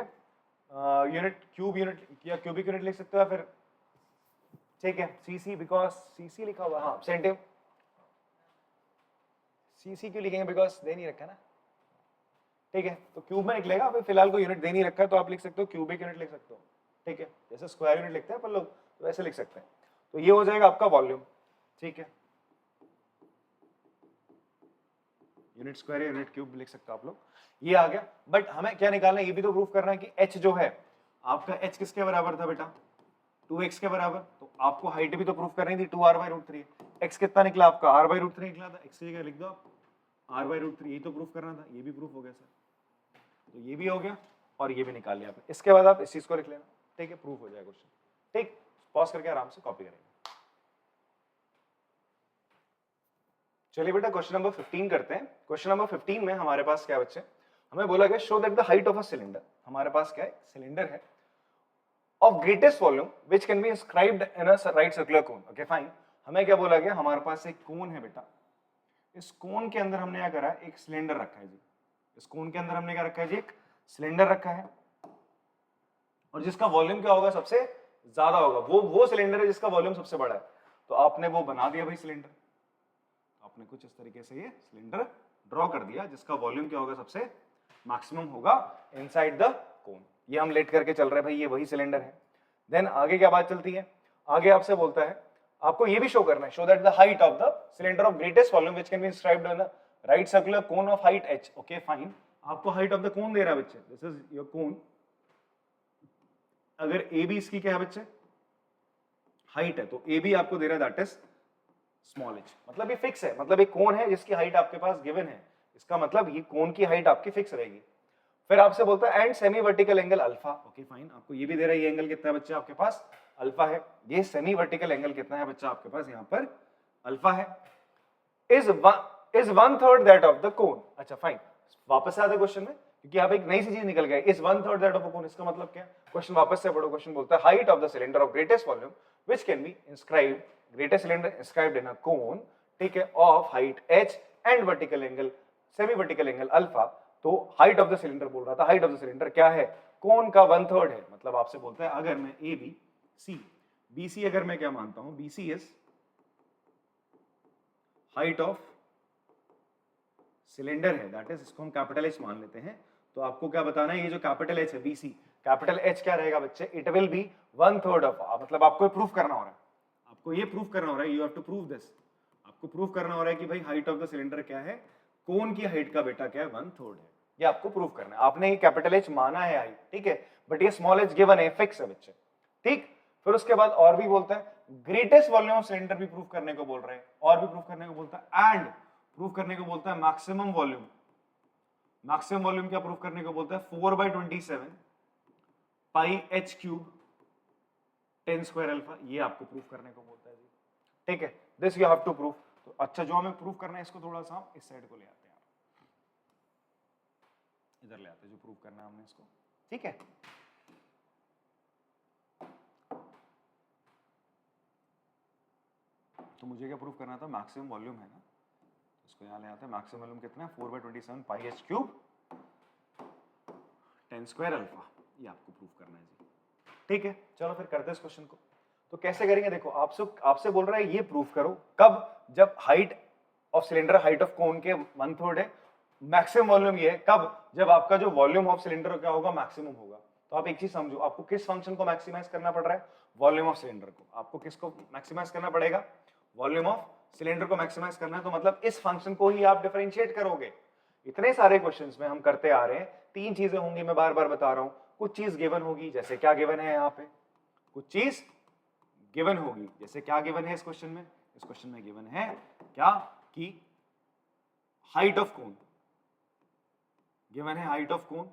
यूनिट क्यूब यूनिट या क्यूबिक यूनिट लिख सकते हो या फिर ठीक है सीसी बिकॉज सीसी लिखा हुआ हाँ सेंटिम सीसी क्यों लिखेंगे बिकॉज दे नहीं रखा ना ठीक है तो क्यूब में निकलेगा अभी फिलहाल कोई यूनिट दे नहीं रखा है तो आप लिख सकते हो क्यूबिक यूनिट लिख सकते हो ठीक है जैसे स्क्वायर यूनिट लिखते हैं पर लोग तो ऐसे लिख सकते हैं तो ये हो जाएगा आपका वॉल्यूम ठीक है यूनिट स्क्वायर या यूनिट क्यूब लिख सकते हो आप लोग ये आ गया। बट हमें क्या निकालना है ये भी तो प्रूफ करना है कि h जो है आपका h किसके बराबर था बेटा 2x के बराबर तो आपको हाइट भी तो प्रूफ करनी थी 2r/√3 x कितना निकला आपका r/√3 निकला था x की जगह लिख दो आप r/√3 ये तो प्रूफ करना था ये भी प्रूफ हो गया सर तो ये भी हो गया और ये भी निकाल लिया आपने इसके बाद आप इस चीज को लिख लेना ठीक है प्रूफ हो जाएगा क्वेश्चन ठीक पॉज करके आराम से कॉपी करेंगे। चलिए बेटा क्वेश्चन नंबर 15 करते हैं। क्वेश्चन नंबर 15 में हमारे पास क्या बच्चे हमें बोला गया show that the height of a cylinder हमारे पास क्या है सिलेंडर है of greatest volume which can be inscribed in a right circular cone okay fine हमें क्या बोला गया हमारे पास एक कोन है बेटा इस कोन के अंदर हमने क्या करा है एक सिलेंडर रखा है जी इस कोन के अंदर हमने क्या रखा है जी एक सिलेंडर रखा है और जिसका वॉल्यूम क्या होगा सबसे ज्यादा होगा वो सिलेंडर है जिसका वॉल्यूम सबसे बड़ा है तो आपने वो बना दिया भाई सिलेंडर आपने कुछ इस तरीके से ये सिलेंडर ड्रॉ कर दिया जिसका वॉल्यूम क्या होगा सबसे मैक्सिमम होगा इनसाइड द कोन ये हम लेट करके चल रहे हैं भाई ये वही सिलेंडर है। देन आगे क्या बात चलती है आगे आपसे बोलता है आपको ये भी शो करना है show that the height of the cylinder of greatest volume which can be inscribed on the right circular cone of height h okay fine आपको हाइट ऑफ द कोन दे रहा है बच्चे दिस इज योर कोन अगर A B इसकी क्या है बच्चे height है तो ए बी आपको दे रहा है दैट इज स्मॉल h मतलब ये फिक्स है मतलब एक कोन है जिसकी हाइट आपके पास गिवन है इसका मतलब ये कोन की हाइट आपकी फिक्स रहेगी। फिर आपसे बोलता है and semi vertical angle alpha okay fine आपको ये भी दे रहा है ये एंगल कितना है बच्चा आपके पास अल्फा है ये सेमी वर्टिकल एंगल कितना है बच्चा आपके पास यहाँ पर अल्फा है इज 1/3 दैट ऑफ द कोन अच्छा फाइन वापस से आते क्वेश्चन में क्योंकि यहाँ पे एक नई सी चीज निकल गया इज 1/3 दैट ऑफ अ कोन इसका मतलब क्या क्वेश्चन वापस से पढ़ो क्वेश्चन बोलता है height of the cylinder of greatest volume which can be inscribed greatest cylinder inscribed in a cone ठीक है of height h and vertical angle semi vertical angle alpha तो हाइट ऑफ द सिलेंडर बोल रहा था height of the cylinder क्या है कोन का 1/3 है मतलब आपसे बोलता है अगर मैं A B C B C अगर मैं क्या मानता हूं B C is height of cylinder है दैट इज इसको हम कैपिटल एच मान लेते हैं तो आपको क्या बताना है ये जो कैपिटल एच है बी सी कैपिटल एच क्या रहेगा बच्चे इट विल बी 1/3 ऑफ मतलब आपको प्रूफ करना हो रहा है आपको ये प्रूफ करना हो रहा है you have to prove this आपको प्रूफ करना हो रहा है कि भाई हाइट ऑफ द सिलेंडर क्या है कोन की हाइट का बेटा क्या है 1/3 है ये आपको प्रूफ करना है आपने ये कैपिटल एच माना है हाइट ठीक है बट ये स्मॉल एच गिवन है फिक्स है बच्चे ठीक। फिर उसके बाद और भी बोलता है ग्रेटेस्ट वॉल्यूम ऑफ सिलेंडर भी प्रूफ करने को बोल रहे हैं और भी प्रूफ करने को बोलता है एंड प्रूफ करने को बोलता है मैक्सिमम वॉल्यूम क्या प्रूफ करने को बोलता है 4/27 पाई h क्यूब 10 स्क्वायर अल्फा ये आपको प्रूफ करने को बोलता है जी ठीक है this you have to proof. तो अच्छा जो हमें प्रूफ करना है इसको थोड़ा सा हम इस साइड को ले आते हैं इधर ले आते हैं जो प्रूफ करना है हमने इसको ठीक है। तो मुझे क्या प्रूफ करना था मैक्सिमम वॉल्यूम है ना इसको यहाँ ले आते हैं मैक्सिमम वॉल्यूम कितना है 4/27 पाई h क्यूब 10 स्क्वायर अल्फा ये आपको प्रूफ करना है जी ठीक है। चलो फिर करते हैं इस क्वेश्चन को तो कैसे करेंगे देखो आपसे बोल रहा है ये प्रूफ करो कब जब height of cylinder height of cone के 1/3 है मैक्सिमम वॉल्यूम ये है कब जब आपका जो वॉल्यूम ऑफ सिलेंडर क्या होगा मैक्सिमम होगा। तो आप एक चीज समझो आपको किस फंक्शन को मैक्सिमाइज करना पड़ रहा है वॉल्यूम ऑफ सिलेंडर को आपको किसको मैक्सिमाइज करना पड़ेगा वॉल्यूम ऑफ सिलेंडर को मैक्सिमाइज करना है तो मतलब इस फंक्शन को ही आप डिफरेंशिएट करोगे। इतने सारे क्वेश्चंस में हम करते आ रहे हैं तीन चीजें होंगी मैं बार बार बता रहा हूं कुछ चीज गिवन होगी, जैसे क्या गिवन है यहाँ पे, कुछ चीज गिवन होगी, जैसे क्या गिवन है इस क्वेश्चन में, इस क्वेश्चन में गिवन है क्या कि हाइट ऑफ कोन गिवन है, हाइट ऑफ कोन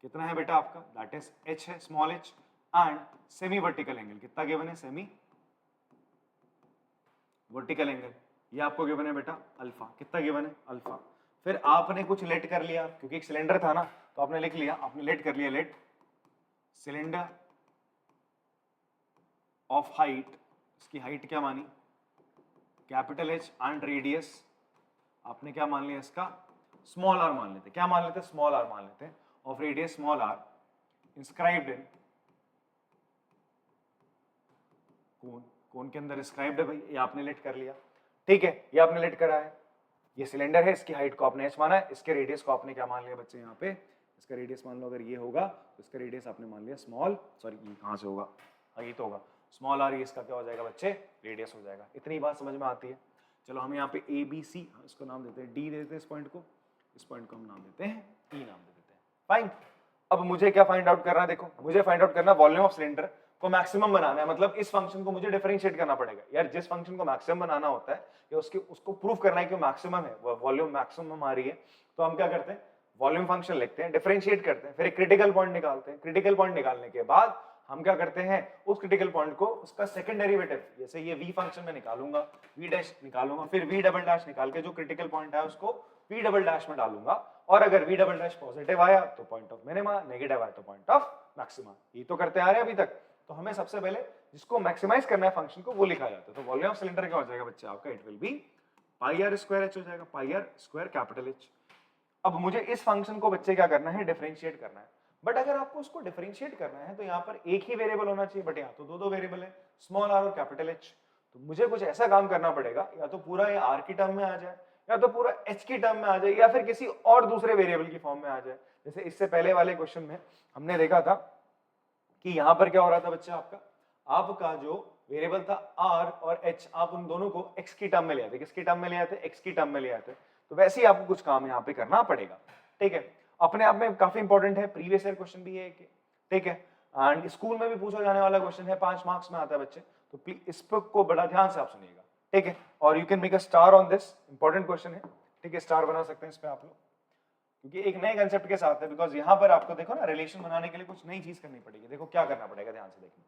कितना है बेटा आपका, दैट इज h है, small h, and semi vertical angle कितना गिवन है, सेमी वर्टिकल एंगल ये आपको गिवन है बेटा अल्फा, कितना गिवन है, अल्फा। फिर आपने कुछ लेट कर लिया, क्योंकि एक सिलेंडर था ना, तो आपने लिख लिया, आपने लेट कर लिया, लेट सिलेंडर ऑफ हाइट, इसकी हाइट क्या मानी, कैपिटल H, एंड रेडियस आपने क्या मान लिया, इसका स्मॉल r मान लेते, क्या मान लेते, स्मॉल r मान लेते, of radius small r inscribed in cone, cone के अंदर इंस्क्राइब्ड है भाई, ये आपने लेट कर लिया, ठीक है, ये आपने लेट करा है, ये सिलेंडर है, इसकी हाइट को आपने h माना है, इसके रेडियस को आपने क्या मान लिया बच्चे, यहाँ पे इसका रेडियस मान लो, अगर ये होगा तो इसका रेडियस आपने मान लिया स्मॉल, सॉरी ये कहाँ से होगा, ये तो होगा स्मॉल r, ये इसका क्या हो जाएगा बच्चे, रेडियस हो जाएगा। इतनी बात समझ में आती है। चलो हम यहाँ पे ए बी सी, इसको नाम देते हैं डी, देते हैं इस पॉइंट को हम नाम देते हैं ई, नाम दे देते हैं, फाइन। अब मुझे क्या फाइंड आउट करना है, देखो मुझे फाइंड आउट करना वॉल्यूम ऑफ सिलेंडर को मैक्सिमम बनाना है, मतलब इस फंक्शन को मुझे डिफरेंशिएट करना पड़ेगा यार, जिस फंक्शन को मैक्सिमम बनाना होता है या उसको प्रूव करना है कि मैक्सिमम है, वॉल्यूम मैक्सिमम आ रही है, तो हम क्या करते हैं, वॉल्यूम फंक्शन लिखते हैं, डिफरेंशिएट करते हैं, फिर एक क्रिटिकल पॉइंट निकालते हैं, क्रिटिकल पॉइंट निकालने के बाद हम क्या करते हैं, उस क्रिटिकल पॉइंट को उसका सेकंड डेरिवेटिव, जैसे ये v फंक्शन में निकालूंगा, v डैश निकालूंगा, फिर v डबल डैश निकाल के जो क्रिटिकल पॉइंट है उसको v डबल डैश में डालूंगा, और अगर v डबल डैश पॉजिटिव आया तो पॉइंट ऑफ मिनिमा, नेगेटिव आया तो पॉइंट ऑफ मैक्सिमा, ये तो करते आ रहे हैं अभी तक। तो हमें सबसे पहले जिसको मैक्सिमाइज करना है फंक्शन को वो लिखा जाता है, तो वॉल्यूम ऑफ सिलेंडर क्या हो जाएगा बच्चे आपका, it will be pi r square h हो जाएगा, pi r square capital H। अब मुझे इस फंक्शन को बच्चे क्या करना है, डिफरेंशिएट करना है, बट अगर आपको उसको डिफरेंशिएट करना है तो यहाँ पर एक ही वेरिएबल होना चाहिए, बट यहाँ तो दो वेरिएबल है, स्मॉल r और कैपिटल H। तो मुझे कुछ ऐसा काम करना पड़ेगा, या तो पूरा ये r की टर्म में आ जाए, या तो पूरा h की टर्म में आ जाए, या फिर किसी और दूसरे वेरिएबल की फॉर्म में आ जाए। जैसे इससे पहले वाले क्वेश्चन में हमने देखा था कि यहाँ पर क्या हो रहा था बच्चा, आपका जो वेरिएबल था r और h, आप उन दोनों को x की टर्म में ले आते, किसकी टर्म में ले आते, x की टर्म में ले आते। तो वैसे ही आपको कुछ काम यहाँ पे करना पड़ेगा, ठीक है, अपने आप में काफी इंपॉर्टेंट है, प्रीवियस ईयर क्वेश्चन भी है, ठीक है, एंड स्कूल में भी पूछा जाने वाला क्वेश्चन है, 5 मार्क्स में आता है बच्चे, तो प्लीज इस को बड़ा ध्यान से आप सुनिएगा, ठीक है, और you can make a star on this, important question है, ठीक है, स्टार बना सकते हैं इस पे आप लोग, क्योंकि एक नए कंसेप्ट के साथ है, बिकॉज यहाँ पर आपको देखो ना रिलेशन बनाने के लिए कुछ नई चीज करनी पड़ेगी, देखो क्या करना पड़ेगा, ध्यान से देखना।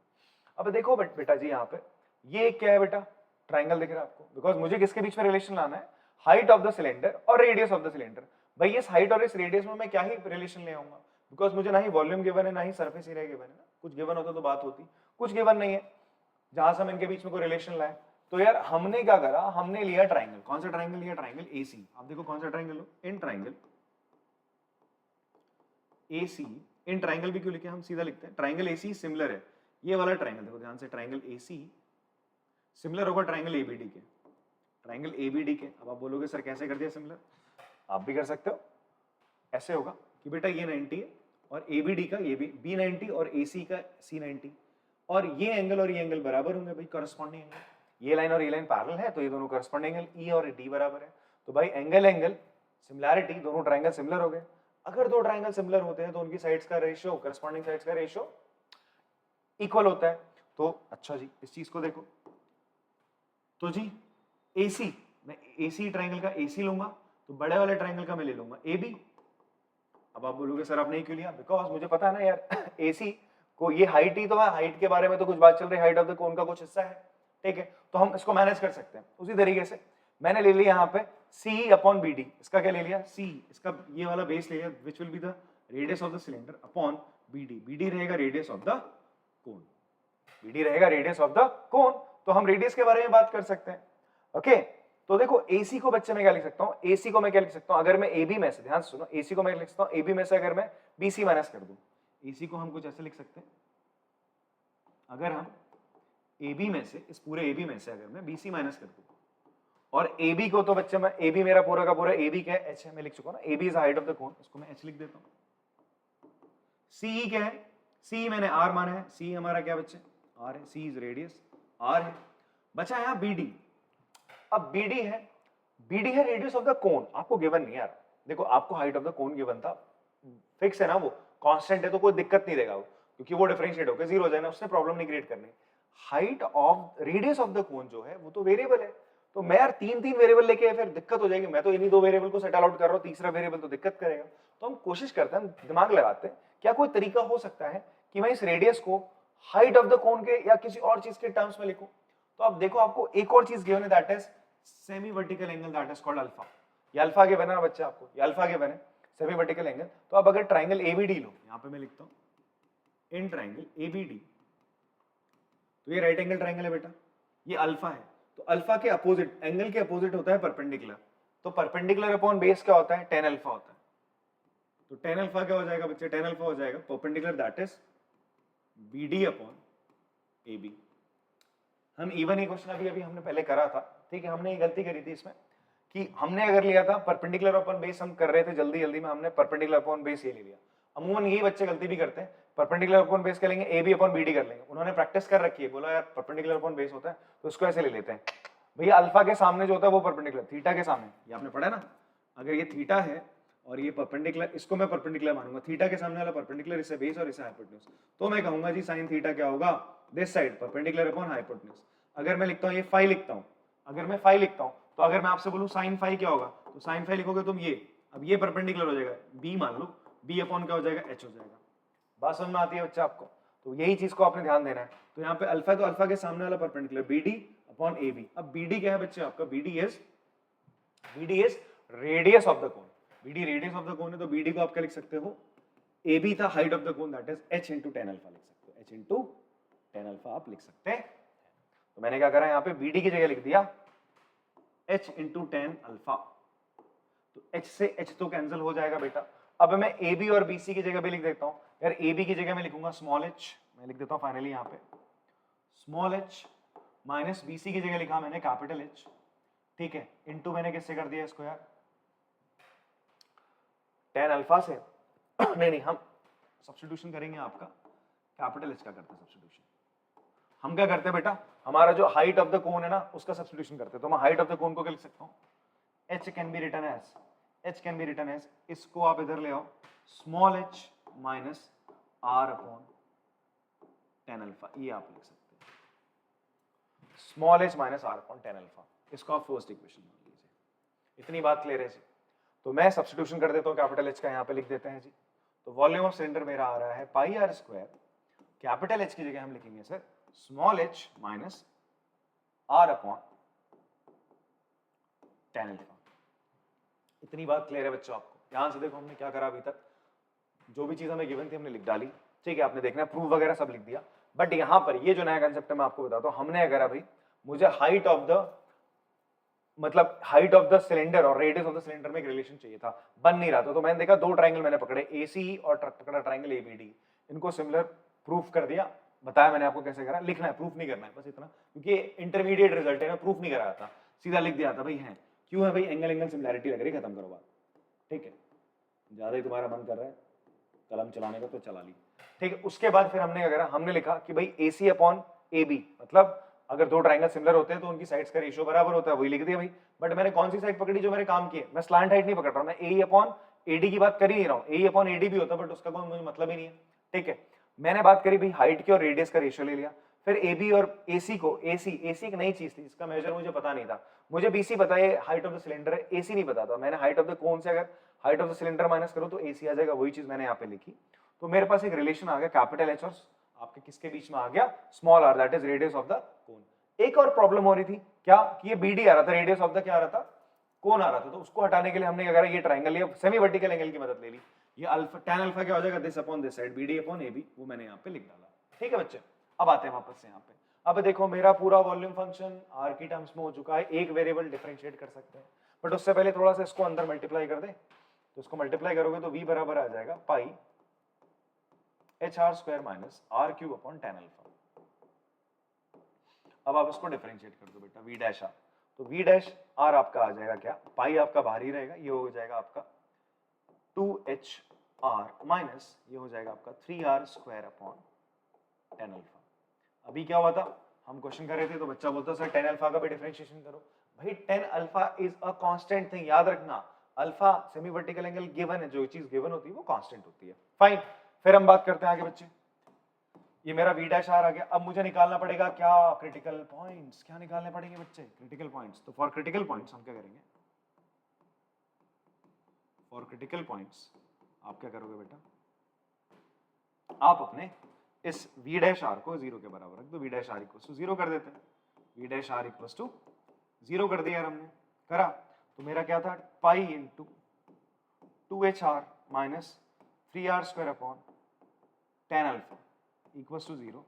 अब देखो बेटा जी, यहाँ पे ये क्या है बेटा, ट्राइंगल दिख रहा है आपको, बिकॉज मुझे किसके बीच में रिलेशन लाना है, हाइट ऑफ द सिलेंडर और रेडियस ऑफ द सिलेंडर। भाई इस हाइट और इस रेडियस में मैं क्या ही रिलेशन ले आऊंगा, बिकॉज मुझे ना ही वॉल्यूम गिवन है, ना ही सरफेस एरिया गिवन है, कुछ गिवन होता तो बात होती, कुछ गिवन नहीं है जहां से हम इनके बीच में कोई रिलेशन लाए। तो यार हमने क्या करा, हमने लिया ट्राइंगल, कौन सा ट्राइंगल लिया, ट्राइंगल AC। आप देखो कौन सा ट्राइंगल हो, in triangle AC, in triangle भी क्यों लिखे, हम सीधा लिखते हैं ट्राइंगल AC सिमिलर है, ये वाला ट्राइंगल देखो ध्यान से, ट्राइंगल AC सिमिलर होगा ट्राइंगल ABD के, ट्राइंगल ABD के। अब आप बोलोगे सर कैसे कर दिया सिमिलर, आप भी कर सकते हो, ऐसे होगा कि बेटा ये 90 है और ABD का ये भी B90 और AC का C90, और ये एंगल और ये एंगल बराबर होंगे भाई, करस्पॉन्डिंग एंगल, ये लाइन और ये लाइन पैरेलल है तो ये दोनों करस्पॉन्डिंग एंगल E और D बराबर है, तो भाई एंगल एंगल सिमिलैरिटी, दोनों ट्राइंगल सिमिलर हो गए। अगर दो ट्राइंगल सिमिलर होते हैं तो उनकी साइड्स का रेशियो, करस्पॉन्डिंग साइड्स का रेशियो इक्वल होता है। तो अच्छा जी इस चीज को देखो, तो जी AC, मैं AC ट्राइंगल का AC लूंगा तो बड़े वाले ट्राइंगल का मैं ले लूंगा AB। अब आप बोलोगे सर आपने क्यों लिया, बिकॉज मुझे पता है ना यार AC को, ये हाइट ही तो है, हाइट के बारे में तो कुछ बात चल रही है, हाइट ऑफ द कोन का कुछ हिस्सा है, ठीक है, तो हम इसको मैनेज कर सकते हैं। उसी तरीके से मैंने ले लिया यहाँ पे CE अपॉन BD, इसका क्या ले लिया C, इसका ये वाला बेस ले लिया, which will be the radius of the cylinder upon BD रहेगा radius of the cone, BD रहेगा रेडियस ऑफ द कोन, तो हम रेडियस के बारे में बात कर सकते हैं। ओके तो देखो AC को बच्चे में क्या लिख सकता हूँ, AC को मैं क्या लिख सकता हूँ, अगर मैं AB में से, ध्यान से सुनो, AC को मैं लिख सकता हूँ AB में से अगर मैं BC माइनस कर दूं, AC को हम कुछ ऐसे लिख सकते हैं, अगर हम AB में से, इस पूरे AB में से अगर मैं BC माइनस कर दूं, और AB को तो बच्चे मैं, AB मेरा पूरा का पूरा AB क्या है, H है, मैं लिख चुका हूं ना, AB is height of the कोन, इसको मैं H लिख देता हूं। CE क्या है, CE मैंने R माना है, CE हमारा क्या बच्चे R है, C इज रेडियस R है, बचा यहाँ BD। अब BD है रेडियस ऑफ द कोन, आपको गिवन नहीं यार, देखो आपको height of the cone given था, फिक्स है ना वो, कांस्टेंट है तो कोई दिक्कत नहीं देगा वो, क्योंकि वो डिफरेंशिएट होकर जीरो हो जाए ना, उसने प्रॉब्लम नहीं क्रिएट करनी। Height of radius of the कोन जो है वो तो वेरिएबल है, तो मैं यार तीन तीन वेरिएबल लेके फिर दिक्कत हो जाएगी, मैं तो इन्हीं दो वेरिएबल को सेटल आउट कर रहा हूँ, तीसरा वेरिएबल तो दिक्कत करेगा। तो हम कोशिश करते हैं, दिमाग लगाते हैं, क्या कोई तरीका हो सकता है कि मैं इस रेडियस को हाइट ऑफ द कोन के या किसी और चीज के टर्म्स में लिखूं। तो आप देखो, आपको एक और चीज गिवन है, that is semi vertical angle, that is called alpha. ये अल्फा गिवन है ना बच्चा आपको, ये अल्फा गिवन है, सेमी वर्टिकल एंगल। तो अब अगर ट्राइंगल एबीडी लो, यहां पे मैं लिखता हूं इन ट्राइंगल एबीडी, तो ये राइट एंगल ट्राइंगल है बेटा, ये अल्फा है, तो अल्फा के अपोजिट, एंगल के अपोजिट होता है परपेंडिकुलर, तो परपेंडिकुलर अपॉन बेस क्या होता है, टेन अल्फा होता है। तो टेन अल्फा क्या हो जाएगा बच्चे, टेन अल्फा हो जाएगा perpendicular, that is BD upon AB. हम इवन ही क्वेश्चन अभी हमने पहले करा था, ठीक है, हमने ये गलती करी थी इसमें कि हमने अगर लिया था परपेंडिकुलर अपॉन बेस, हम कर रहे थे जल्दी जल्दी में, हमने परपेंडिकुलर अपॉन बेस ये ले लिया। अमूमन यही बच्चे गलती भी करते हैं, परपेंडिकुलर अपॉन बेस करेंगे, A B upon B D कर लेंगे, उन्होंने प्रैक्टिस कर रखी है, बोला यार परपेंडिकुलर अपॉन बेस होता है तो उसको ऐसे ले लेते हैं। भैया अल्फा के सामने जो होता है वो परपेंडिकुलर, थीटा के सामने, ये आपने पढ़ा ना, अगर ये थीटा है और ये परपेंडिकुलर, इसको मैं परपेंडिकुलर मानूंगा, थीटा के सामने वाला परपेंडिकुलर, इसे बेस और इसे हाइपोटेन्यूज, तो मैं कहूंगा जी साइन थीटा क्या होगा, this side perpendicular upon hypotenuse. अगर मैं लिखता हूँ ये फाई लिखता हूँ, अगर मैं फाई लिखता हूँ, तो अगर मैं आपसे बोलूं साइन फाई क्या होगा, तो साइन फाई लिखोगे तुम ये, अब ये परपेंडिकुलर हो जाएगा, बी मान लो, बी अपॉन क्या हो जाएगा, एच हो जाएगा। बात समझ में आती है बच्चा आपको? तो यही चीज को आपने ध्यान देना है। तो यहाँ पे अल्फा, तो अल्फा के सामने वाला perpendicular BD upon A B. अब बीडी क्या है बच्चे आपका, BD is radius of the cone, BD radius of the cone है, तो बीडी को आप क्या लिख सकते हो, ए बी था height of the cone, that is h into tan alpha लिख सकते हो, एच इंटू टेन अल्फा आप लिख सकते हैं। तो मैंने क्या करा, यहाँ पे बीडी की जगह लिख दिया एच इंटू टेन अल्फा, तो एच से एच तो कैंसिल हो जाएगा बेटा। अब मैं ए बी और बी सी की जगह भी लिख देता हूं यार, ए बी की जगह मैं लिखूंगा स्मॉल एच, मैं लिख देता हूं फाइनली यहाँ पे small h, minus B C की जगह लिखा मैंने कैपिटल एच, ठीक है, इनटू मैंने किससे कर दिया इसको यार, टेन अल्फा से नहीं हम सब्स्टिट्यूशन करेंगे, आपका कैपिटल एच का करते हैं सब्स्टिट्यूशन। हम क्या करते हैं बेटा, हमारा जो हाइट ऑफ द कोन है ना उसका सब्स्टिट्यूशन करते हैं, तो मैं हाइट ऑफ द कोन को क्या लिख सकता हूँ, h can be written as, h can be written as, इसको आप इधर ले आओ, small h minus r upon tan alpha, ये आप लिख सकते हैं, small h minus r upon tan alpha, इसको आप फर्स्ट इक्वेशन मान लीजिए। इतनी बात क्लियर है जी? तो मैं सब्स्टिट्यूशन कर देता हूँ, कैपिटल h का यहाँ पे लिख देते हैं जी, तो वॉल्यूम ऑफ सिलेंडर मेरा आ रहा है पाई आर स्क्वायर, कैपिटल H की जगह हम लिखेंगे sir small h minus r upon tan alpha. इतनी बात क्लियर है बच्चों आपको? ध्यान से देखो हमने क्या करा अभी तक, जो भी चीज हमें गिवन थी हमने लिख डाली, ठीक है, आपने देखना प्रूफ वगैरह सब लिख दिया, बट यहाँ पर ये जो नया कंसेप्ट है मैं आपको बताता हूँ, हमने अगर अभी मुझे हाइट ऑफ द, मतलब हाइट ऑफ द सिलेंडर और रेडियस ऑफ द सिलेंडर में एक रिलेशन चाहिए था, बन नहीं रहा था, तो मैंने देखा दो ट्राइंगल मैंने पकड़े, एसी और पकड़ा ट्राइंगल एबीडी, इनको सिमिलर प्रूफ कर दिया, बताया मैंने आपको कैसे करा, लिखना है प्रूफ नहीं करना है बस इतना, क्योंकि इंटरमीडिएट रिजल्ट है ना, प्रूफ नहीं कराया था, सीधा लिख दिया था भाई है, क्यों है भाई, एंगल एंगल सिमिलैरिटी लग रही, खत्म करो बात, ठीक है, ज्यादा ही तुम्हारा मन कर रहा है कलम चलाने का तो चला ली, ठीक है। उसके बाद फिर हमने क्या करा, हमने लिखा कि भाई AC अपॉन AB, मतलब अगर दो ट्राइंगल सिमिलर होते हैं तो उनकी साइड्स का रेशियो बराबर होता है, वही लिख दिया भाई, बट मैंने कौन सी साइड पकड़ी जो मेरे काम की है, मैं स्लैंट हाइट नहीं पकड़ रहा हूं, मैं AE अपॉन AD की बात कर ही नहीं रहा हूं, AE अपॉन AD भी होता बट उसका कोई मुझे मतलब ही नहीं है, ठीक है। मैंने बात करी भाई हाइट की और रेडियस का रेशियो ले लिया, फिर AB और AC को, AC एक नई चीज थी, इसका मेजर मुझे पता नहीं था, मुझे BC पता है हाइट ऑफ द सिलेंडर है, AC नहीं पता था, मैंने हाइट ऑफ द कोन से अगर height of the cylinder minus करूं तो AC आ जाएगा, वही चीज मैंने यहाँ पे लिखी, तो मेरे पास एक रिलेशन आ गया कैपिटल H और आपके किसके बीच में आ गया, small r, that is radius of the कोन। एक और प्रॉब्लम हो रही थी क्या, कि ये BD आ रहा था, रेडियस ऑफ द क्या आ रहा था, कोन आ रहा था, तो उसको हटाने के लिए हमने क्या करा, ये ट्राइंगल, ये सेमी वर्टिकल एंगल की मदद ले ली, ये अल्फा tan अल्फा क्या हो जाएगा, this upon this side, BD upon AB, वो मैंने यहाँ पे लिख डाला, ठीक है बच्चे। अब आते हैं वापस से यहाँ पे, अब देखो मेरा पूरा वॉल्यूम फंक्शन r की टर्म्स में हो चुका है, एक वेरिएबल डिफरेंशिएट कर सकते हैं, बट उससे पहले थोड़ा सा इसको अंदर मल्टीप्लाई कर दे, तो इसको मल्टीप्लाई करोगे तो v बराबर आ जाएगा पाई HR square minus R cube upon tan alpha. अब आप इसको डिफरेंशिएट कर दो बेटा, v डैश r, तो v डैश r आपका आ जाएगा क्या, पाई आपका बाहर ही रहेगा, ये हो जाएगा आपका 2HR माइनस ये हो जाएगा आपका 3R square upon tan alpha. अभी क्या हुआ था, हम क्वेश्चन कर रहे थे तो बच्चा बोलता सर टेन अल्फा का भी डिफरेंशिएशन करो, भाई tan alpha is a constant thing, याद रखना, alpha semi vertical angle given है, जो चीज गिवन होती है वो कांस्टेंट होती है, फाइन। फिर हम बात करते हैं आगे बच्चे, ये मेरा v डैश आर आ गया। अब मुझे निकालना पड़ेगा क्या, क्रिटिकल पॉइंट्स। क्या निकालने पड़ेंगे बच्चे, क्रिटिकल पॉइंट्स। तो फॉर क्रिटिकल पॉइंट्स हम क्या करेंगे, फॉर क्रिटिकल पॉइंट्स आप क्या करोगे बेटा, आप अपने इस v डैश आर को 0 के बराबर रख दो, v dash r equal to 0 कर देते हैं, v dash r equal to 0 कर दिया यार हमने, करा। तो मेरा क्या था, pi into 2HR minus 3R square upon tan alpha equal to 0।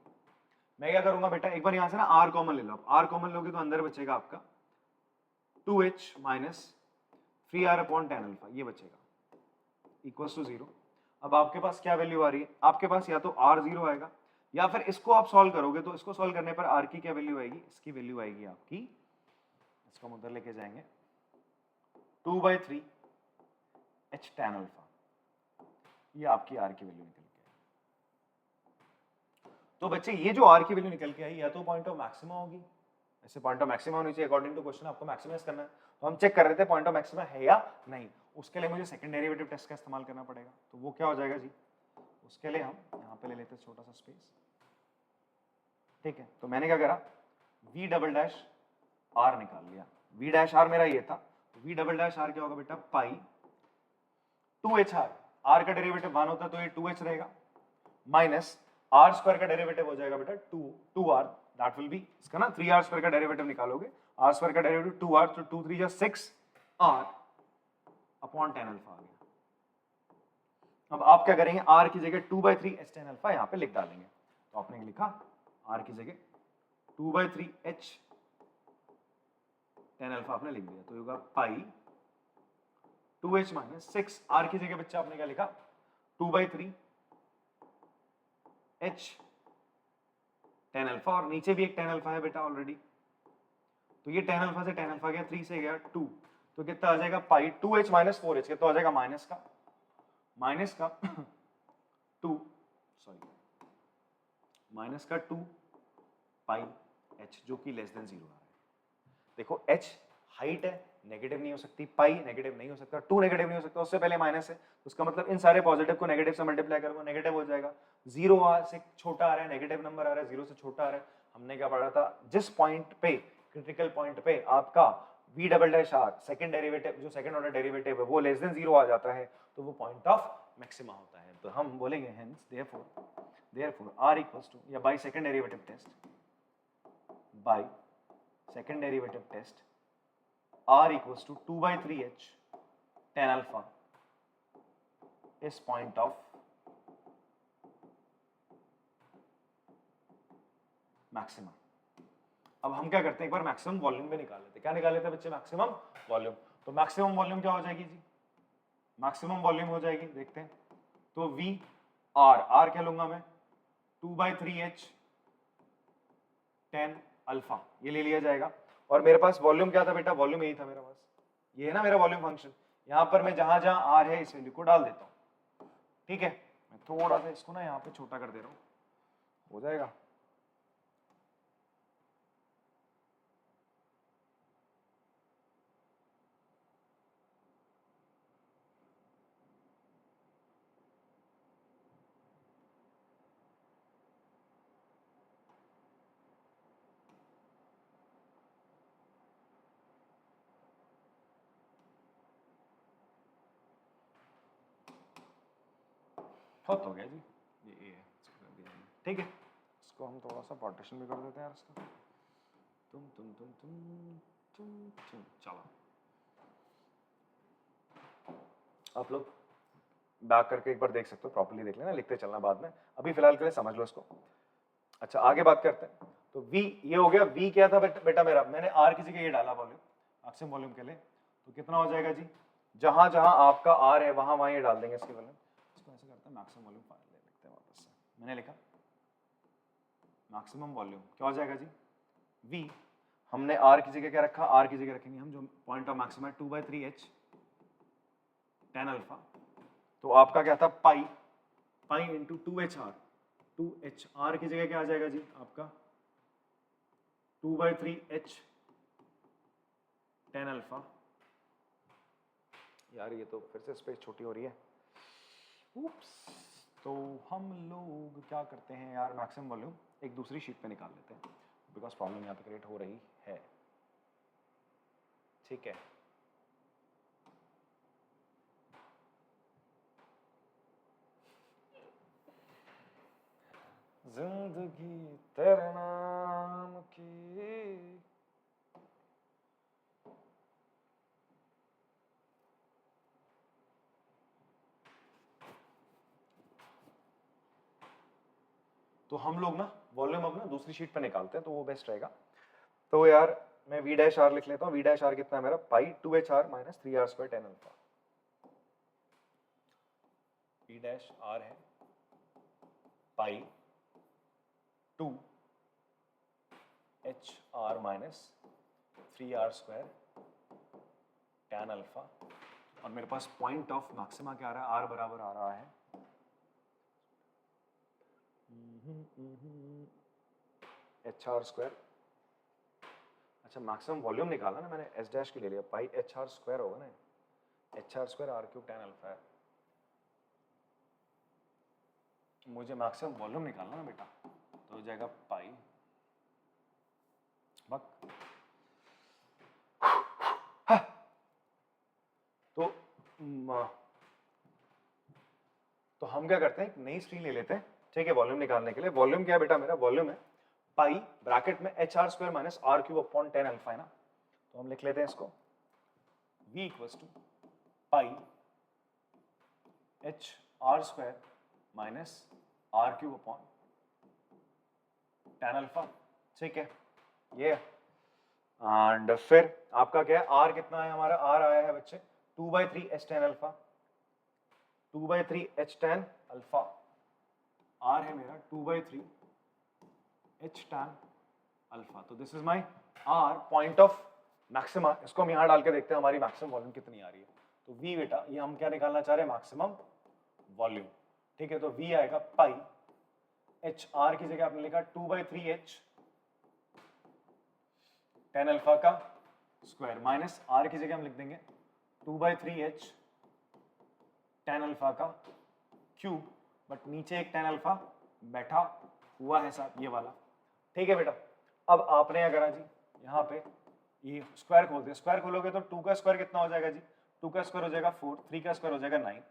मैं क्या करूंगा बेटा, एक बार यहां से ना r कॉमन ले लो, r कॉमन लोगे तो अंदर बचेगा आपका 2h minus 3R upon tan alpha, ये बचेगा इक्वल टू 0। अब आपके पास क्या वैल्यू आ रही है, आपके पास या तो r 0 आएगा, या फिर इसको आप सॉल्व करोगे तो इसको सॉल्व करने पर r की क्या वैल्यू आएगी, इसकी वैल्यू आएगी आपकी, इसको हम उधर लेके जाएंगे 2/3 h tan अल्फा, ये आपकी r की वैल्यू निकल के आई। तो बच्चे ये जो r की वैल्यू निकल के आई या तो पॉइंट ऑफ मैक्सिमा होगी, ऐसे पॉइंट ऑफ मैक्सिमा होनी चाहिए अकॉर्डिंग टू क्वेश्चन, आपको मैक्सिमाइज करना है। तो हम चेक कर रहे थे पॉइंट ऑफ मैक्सिमा है या नहीं, उसके लिए मुझे सेकंड डेरिवेटिव टेस्ट का इस्तेमाल करना पड़ेगा। तो वो क्या हो जाएगा जी, उसके लिए हम यहाँ पे ले लेते हैं छोटा सा स्पेस, ठीक है। तो मैंने क्या करा, v डबल डैश r निकाल लिया, v डैश r मेरा ये था, तो v डबल डैश r क्या होगा बेटा, पाई 2HR, r का डेरिवेटिव 1 होता है तो ये 2h रहेगा, माइनस r स्क्वायर का डेरिवेटिव हो जाएगा बेटा 2r, दैट विल बी इसका ना 3r स्क्वायर का डेरिवेटिव निकालोगे, r स्क्वायर का डेरिवेटिव 2r, तो 2 3 6r अपॉन tan अल्फा आ गया। अब आप क्या करेंगे, r की जगह 2/3 h tan अल्फा यहाँ पे लिख डालेंगे। तो आपने लिखा r की जगह 2/3 h tan अल्फा आपने लिख दिया, तो होगा पाई 2h माइनस 6, r की जगह बच्चा आपने क्या लिखा 2/3 h tan अल्फा, और नीचे भी एक tan अल्फा है बेटा ऑलरेडी, तो ये tan अल्फा से tan अल्फा गया, 3 से गया 2, तो कितना आ जाएगा पाई 2h माइनस 4h, कितना आ जाएगा माइनस का 2 पाई h, जो कि लेस देन 0 आ रहा है। देखो h हाइट है, नेगेटिव नहीं हो सकती, पाई नेगेटिव नहीं हो सकता, 2 नेगेटिव नहीं हो सकता, उससे पहले माइनस है, तो उसका मतलब इन सारे पॉजिटिव को नेगेटिव से मल्टीप्लाई करूंगा, नेगेटिव हो जाएगा। 0 से छोटा आ रहा है, नेगेटिव नंबर आ रहा है, 0 से छोटा आ रहा है। हमने क्या पढ़ा था, जिस पॉइंट पे, क्रिटिकल पॉइंट पे आपका v double dash r second derivative, जो सेकंड ऑर्डर डेरिवेटिव है वो लेस देन 0 आ जाता है, तो वो पॉइंट ऑफ मैक्सिमा होता है। तो हम बोलेंगे hence therefore r equals to, या by second derivative test, by second derivative test r equals to 2/3h tan alpha is point of maximum। अब हम क्या करते हैं, एक बार मैक्सिमम वॉल्यूम में निकाल लेते हैं। क्या निकाल लेते हैं बच्चे, मैक्सिमम वॉल्यूम। तो मैक्सिमम वॉल्यूम क्या हो जाएगी जी, मैक्सिमम वॉल्यूम हो जाएगी, देखते हैं। तो v r क्या लूंगा मैं 2/3h tan अल्फा, ये ले लिया जाएगा। और मेरे पास वॉल्यूम क्या था बेटा, वॉल्यूम यही था मेरे पास, ये है ना मेरा वॉल्यूम फंक्शन। यहां पर मैं जहां जहां r है इस वैल्यू को डाल देता हूं, ठीक है। मैं थोड़ा सा इसको ना यहाँ पे छोटा कर दे रहा हूं, हो जाएगा। बहुत हो गया जी, ये है, ठीक है। इसको हम थोड़ा सा पार्टीशन भी कर देते हैं इसका, तुम चलो आप लोग बैक करके एक बार देख सकते हो, प्रॉपर्ली देख लेना, लिखते चलना बाद में, अभी फिलहाल के लिए समझ लो इसको। अच्छा आगे बात करते हैं। तो v ये हो गया, v क्या था बेटा मेरा, मैंने r की जगह ये डाला वॉल्यूम, मैक्सिमम वॉल्यूम के लिए, तो कितना हो जाएगा जी, जहां जहां आपका r है वहां ये डाल देंगे इसके वॉल्यूम। इसको ऐसे करते हैं, मैक्सिमम वॉल्यूम ले लेते हैं वापस से, मैंने लिखा मैक्सिमम वॉल्यूम क्या हो जाएगा जी, v हमने r की जगह क्या रखा, r की जगह रखेंगे हम जो पॉइंट ऑफ मैक्सिमम है 2/3h tan अल्फा, तो आपका क्या था पाई इंटू 2HR, 2HR की जगह क्या आ जाएगा जी आपका 2/3h tan अल्फा। यार ये तो फिर से स्पेस छोटी हो रही है, उप्स, तो हम लोग क्या करते हैं यार, मैक्सिमम वॉल्यूम एक दूसरी शीट पे निकाल लेते हैं बिकॉज प्रॉब्लम यहाँ पे क्रिएट हो रही है। ठीक है, जिंदगी तेरे नाम की। तो हम लोग ना वॉल्यूम अब ना दूसरी शीट पे निकालते हैं तो वो बेस्ट रहेगा। तो यार मैं वी डैश आर लिख लेता हूँ। वी डैश आर कितना है मेरा, pi 2h r minus 3r square tan alpha. V dash r है pi 2h r minus 3r square tan alpha. और मेरे पास पॉइंट ऑफ मैक्सिमा क्या आ रहा है, r बराबर आ रहा है एच आर स्क्वायर। अच्छा मैक्सिमम वॉल्यूम निकाला ना मैंने, एस डैश के ले लिया, पाई एच आर स्क्वायर होगा ना, h r square r cube tan alpha है। मुझे मैक्सिमम वॉल्यूम निकालना ना बेटा, तो हो जाएगा पाई बक। तो हम क्या करते हैं, एक नई स्ट्रिंग ले लेते हैं, ठीक है, वॉल्यूम निकालने के लिए। वॉल्यूम क्या है बेटा मेरा, वॉल्यूम है पाई ब्रैकेट में h r square minus r cube upon tan alpha है ना। तो हम लिख लेते हैं इसको v equals to pi h r square minus r cube upon tan alpha. ठीक है, ये एंड फिर आपका क्या है, आर कितना है हमारा, आर आया है बच्चे 2/3 h tan alpha, 2/3 h tan alpha. R है मेरा 2/3 h tan अल्फा। तो this is my r, point of maxima. इसको हम यहां डाल के देखते हैं हमारी मैक्सिमम वॉल्यूम कितनी आ रही है। तो v बेटा ये हम क्या निकालना चाह रहे हैं, मैक्सिमम वॉल्यूम। ठीक है, तो v आएगा पाई एच आर की जगह आपने लिखा 2/3 h tan अल्फा का स्क्वायर माइनस आर की जगह हम लिख देंगे 2/3 h tan अल्फा का क्यूब, बट नीचे एक tan अल्फा बैठा हुआ है साहब, ये वाला। ठीक है बेटा, अब आपने क्या करा जी, यहाँ पे ये स्क्वायर खोल दिया। स्क्वायर खोलोगे तो 2 का स्क्वायर कितना हो जाएगा जी, 2 का स्क्वायर हो जाएगा 4, 3 का स्क्वायर हो जाएगा 9,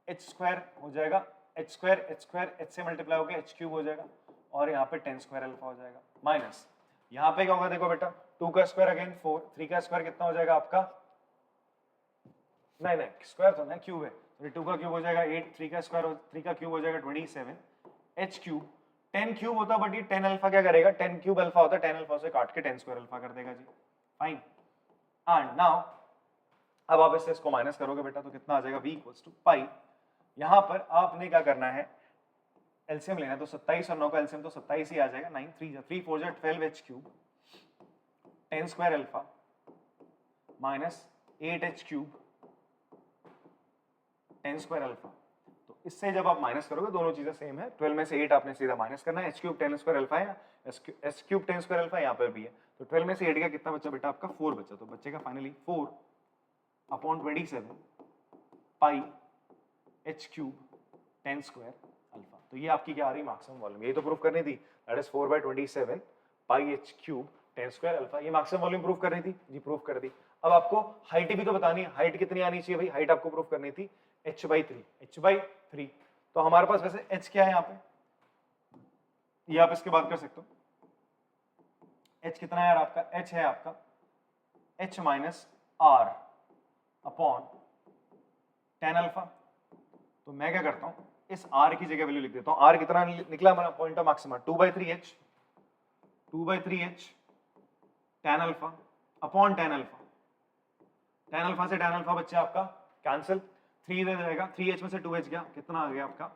h स्क्वायर हो जाएगा h स्क्वायर h से मल्टीप्लाई होकर h क्यूब हो जाएगा, और यहाँ पे 10 स्क्वायर अल्फा हो जाएगा माइनस, यहाँ पे क्या होगा देखो बेटा, 2 का स्क्वायर अगेन 4, 3 का स्क्वायर कितना हो जाएगा आपका, नहीं स्क्वायर तो नहीं क्यूब है, 2 का क्यूब हो जाएगा 8, 3 का स्क्वायर 3 का क्यूब हो जाएगा 27 h क्यूब, 10 क्यूब होता बट ये 10 अल्फा क्या करेगा, 10 क्यूब अल्फा होता है, 10 अल्फा से काट के 10 स्क्वायर अल्फा कर देगा जी, फाइन। एंड नाउ अब आप इससे इसको माइनस करोगे बेटा तो कितना आ जाएगा, v इक्वल्स टू पाई, यहां पर आपने क्या करना है, एलसीएम लेना है, तो 27 और 9 का एलसीएम तो 27 ही आ जाएगा, 9 3 4 12 h cube 10 square alpha minus 8 h cube 10 square alpha. तो इससे जब आप माइनस करोगे दोनों चीजें सेम है, 12 में से 8 आपने सीधा माइनस करना है, h क्यूब 10 स्क्वायर अल्फा है, s क्यूब 10 स्क्वायर अल्फा यहाँ पर भी है, तो 12 में से 8 का कितना बचा बेटा आपका 4 बचा, तो बच्चे का फाइनली 4 अपॉन 27 पाई h क्यूब 10 स्क्वायर अल्फा। तो ये आपकी क्या आ रही है, मैक्सिमम वॉल्यूम। ये तो प्रूफ करनी थी, that is 4/27 pi h cube 10 square alpha, ये मैक्सिमम वॉल्यूम प्रूफ करनी थी जी, प्रूफ कर दी। अब आपको हाइट भी तो बतानी है, हाइट कितनी आनी चाहिए भाई, हाइट आपको प्रूफ करनी थी h/3। तो हमारे पास वैसे h क्या है यहाँ पे, ये आप इसके बाद कर सकते हो, h कितना है यार आपका, h है आपका h minus r upon tan alpha. तो मैं क्या करता हूं, इस r की जगह वैल्यू लिख देता हूं, r कितना निकला हमारा point of maxima 2/3 h tan alpha upon tan alpha, tan alpha से tan अल्फा बच्चे आपका कैंसिल, 3 इधर जाएगा, 3h में से 2h गया, कितना आ गया आपका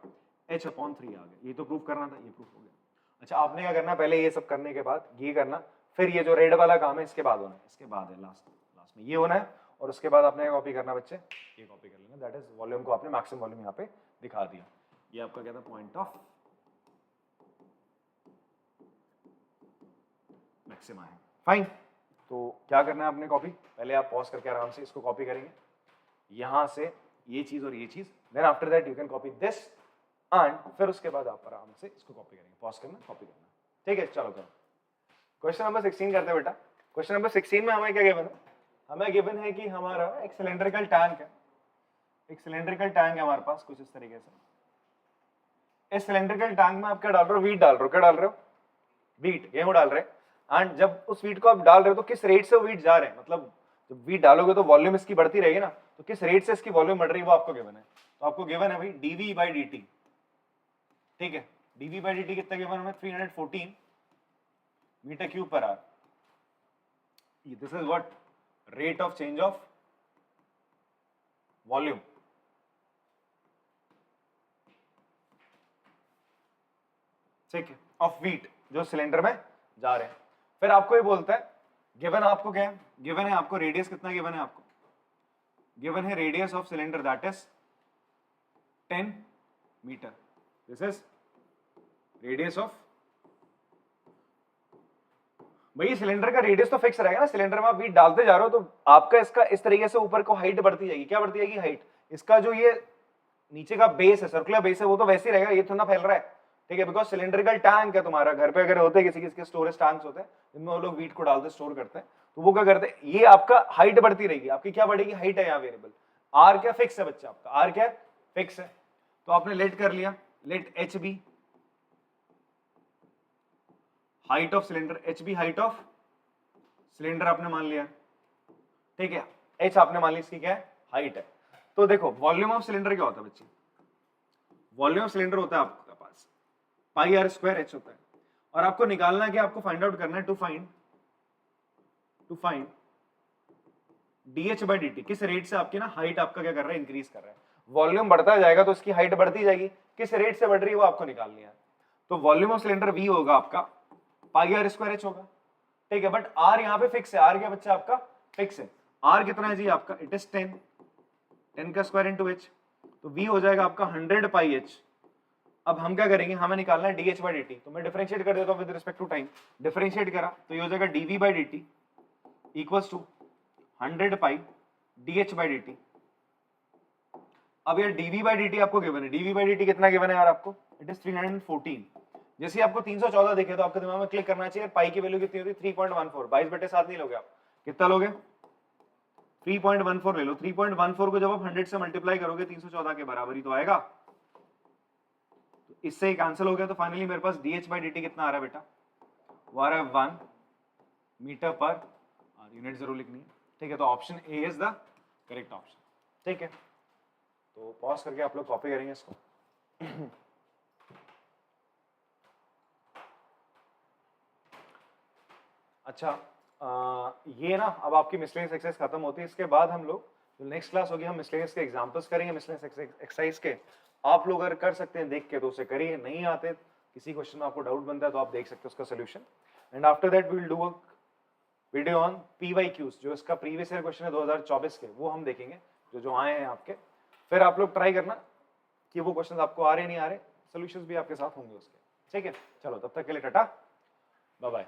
h अपॉन 3 आ गया। ये तो प्रूफ करना था, ये प्रूफ हो गया। अच्छा आपने क्या करना, पहले ये सब करने के बाद ये करना, फिर ये जो रेड वाला काम है इसके बाद होना है, इसके बाद है लास्ट में ये होना है, और उसके बाद आपने कॉपी करना बच्चे, ये कॉपी कर लेना, दैट इज वॉल्यूम को आपने मैक्सिमम वॉल्यूम यहाँ पे दिखा दिया। ये आपका क्या था, पॉइंट ऑफ मैक्सिमा है, फाइन। तो क्या करना है आपने कॉपी, पहले आप पॉज करके आराम से इसको कॉपी करेंगे, यहां से ये चीज और ये चीज, then after that you can copy this and फिर उसके बाद आप आराम से इसको कॉपी करेंगे, पॉज करना, कॉपी करना, ठीक है। चलो करो क्वेश्चन नंबर 16 करते हैं बेटा। क्वेश्चन नंबर 16 में हमें क्या गिवन है, हमें गिवन है कि हमारा एक सिलेंड्रिकल टैंक है, एक सिलेंड्रिकल टैंक है हमारे पास कुछ इस तरीके से। इस सिलेंड्रिकल टैंक में आप क्या डाल रहे हो, वीट डाल रहे हो, क्या डाल रहे हो, वीट, गेहूं डाल रहे हैं। एंड जब उस वीट को आप डाल रहे हो तो किस रेट से वो वीट जा रहे हैं, मतलब जब वीट डालोगे तो वॉल्यूम इसकी बढ़ती रहेगी ना, तो किस रेट से इसकी वॉल्यूम बढ़ रही है वो आपको गिवन है। तो आपको गिवन है भाई dv by dt, ठीक है। dv by dt कितना गिवन हमें, 314 metre cube per hour. This is what, rate of change of volume, ठीक है, ऑफ वीट जो सिलेंडर में जा रहे हैं। फिर आपको ये बोलता है, गिवन आपको क्या है, गिवन है आपको रेडियस कितना गिवन है, आपको गिवन है radius of cylinder that is 10 metre. This is radius of, भाई सिलेंडर का रेडियस तो फिक्स रहेगा ना, सिलेंडर में आप वीट डालते जा रहे हो तो आपका इसका इस तरीके से ऊपर को हाइट बढ़ती जाएगी। क्या बढ़ती जाएगी, हाइट। इसका जो ये नीचे का बेस है, सर्कुलर बेस है, वो तो वैसे ही रहेगा, ये थोड़ा फैल रहा है, ठीक है, बिकॉज सिलेंड्रिकल टैंक है तुम्हारा। घर पे अगर होते हैं किसी किसी स्टोरेज टैंक्स होते हैं जिनमें वो लोग वीट को डालते स्टोर करते हैं, तो वो क्या करते हैं, ये आपका हाइट बढ़ती रहेगी। आपकी क्या बढ़ेगी, हाइट है यहाँ वेरिएबल, आर क्या फिक्स है बच्चा, आपका आर क्या फिक्स है। तो आपने लेट कर लिया, let h be height of cylinder, h be height of cylinder आपने मान लिया, ठीक है, एच आपने मान ली इसकी क्या है, हाइट है। तो देखो वॉल्यूम ऑफ सिलेंडर क्या होता है बच्चे, वॉल्यूम ऑफ सिलेंडर होता है आपके पास पाई आर स्क्वायर एच होता है, और आपको निकालना है कि आपको फाइंड आउट करना है to find dh by dt, किस रेट से आपकी ना हाइट आपका क्या कर रहा है, इंक्रीज कर रहा है। वॉल्यूम बढ़ता जाएगा तो इसकी हाइट बढ़ती जाएगी, किस रेट से बढ़ रही है वो आपको निकालनी है। तो वॉल्यूम ऑफ सिलेंडर v होगा आपका पाई आर स्क्वायर एच होगा, ठीक है, बट r यहाँ पे फिक्स है, r क्या बच्चा आपका फिक्स है। r कितना है जी आपका, इट इज 10 का स्क्वायर इंटू h, तो v हो जाएगा आपका 100 पाई h। अब हम क्या करेंगे, हमें निकालना है dh by dt, तो मैं डिफरेंशिएट कर देता हूं with respect to time. Differentiate करा तो ये हो जाएगा dv by dt equals to 100 pi dh by dt। अब यार dv by dt आपको गिवन है, dv by dt कितना गिवन है यार आपको, इट इज 314। जैसे आपको 314 दिखे तो आपके दिमाग में क्लिक करना चाहिए पाई की वैल्यू कितनी होती है, 3.14, 22/7 नहीं लोगे आप, कितना लोगे, 3.14 ले लो। 3.14 को जब आप 100 से मल्टीप्लाई करोगे 314 के बराबर ही तो आएगा, तो इससे ही कैंसिल हो गया। तो फाइनली मेरे पास dh by dt कितना आ रहा है बेटा, वो आ रहा है 1 मीटर पर, यूनिट जरूर लिखनी है, ठीक है। तो option A is the correct option, ठीक है। तो पॉज करके आप लोग कॉपी करेंगे इसको। अच्छा, ये ना अब आपकी मिसलेनियस एक्सरसाइज खत्म होती है, इसके बाद हम लोग जो नेक्स्ट क्लास होगी हम मिसलेनियस के एग्जांपल्स करेंगे, मिसलेनियस एक्सरसाइज के। आप लोग अगर कर सकते हैं देख के तो उसे करिए, नहीं आते किसी क्वेश्चन में आपको डाउट बनता है तो आप देख सकते हो उसका solution. And after that we will do a video on PYQs, जो इसका प्रीवियस ईयर क्वेश्चन है 2024 के, वो हम देखेंगे जो जो आए हैं आपके। फिर आप लोग ट्राई करना कि वो क्वेश्चन आपको आ रहे नहीं आ रहे, सोल्यूशंस भी आपके साथ होंगे उसके, ठीक है। चलो तब तक के लिए टाटा, बाय बाय।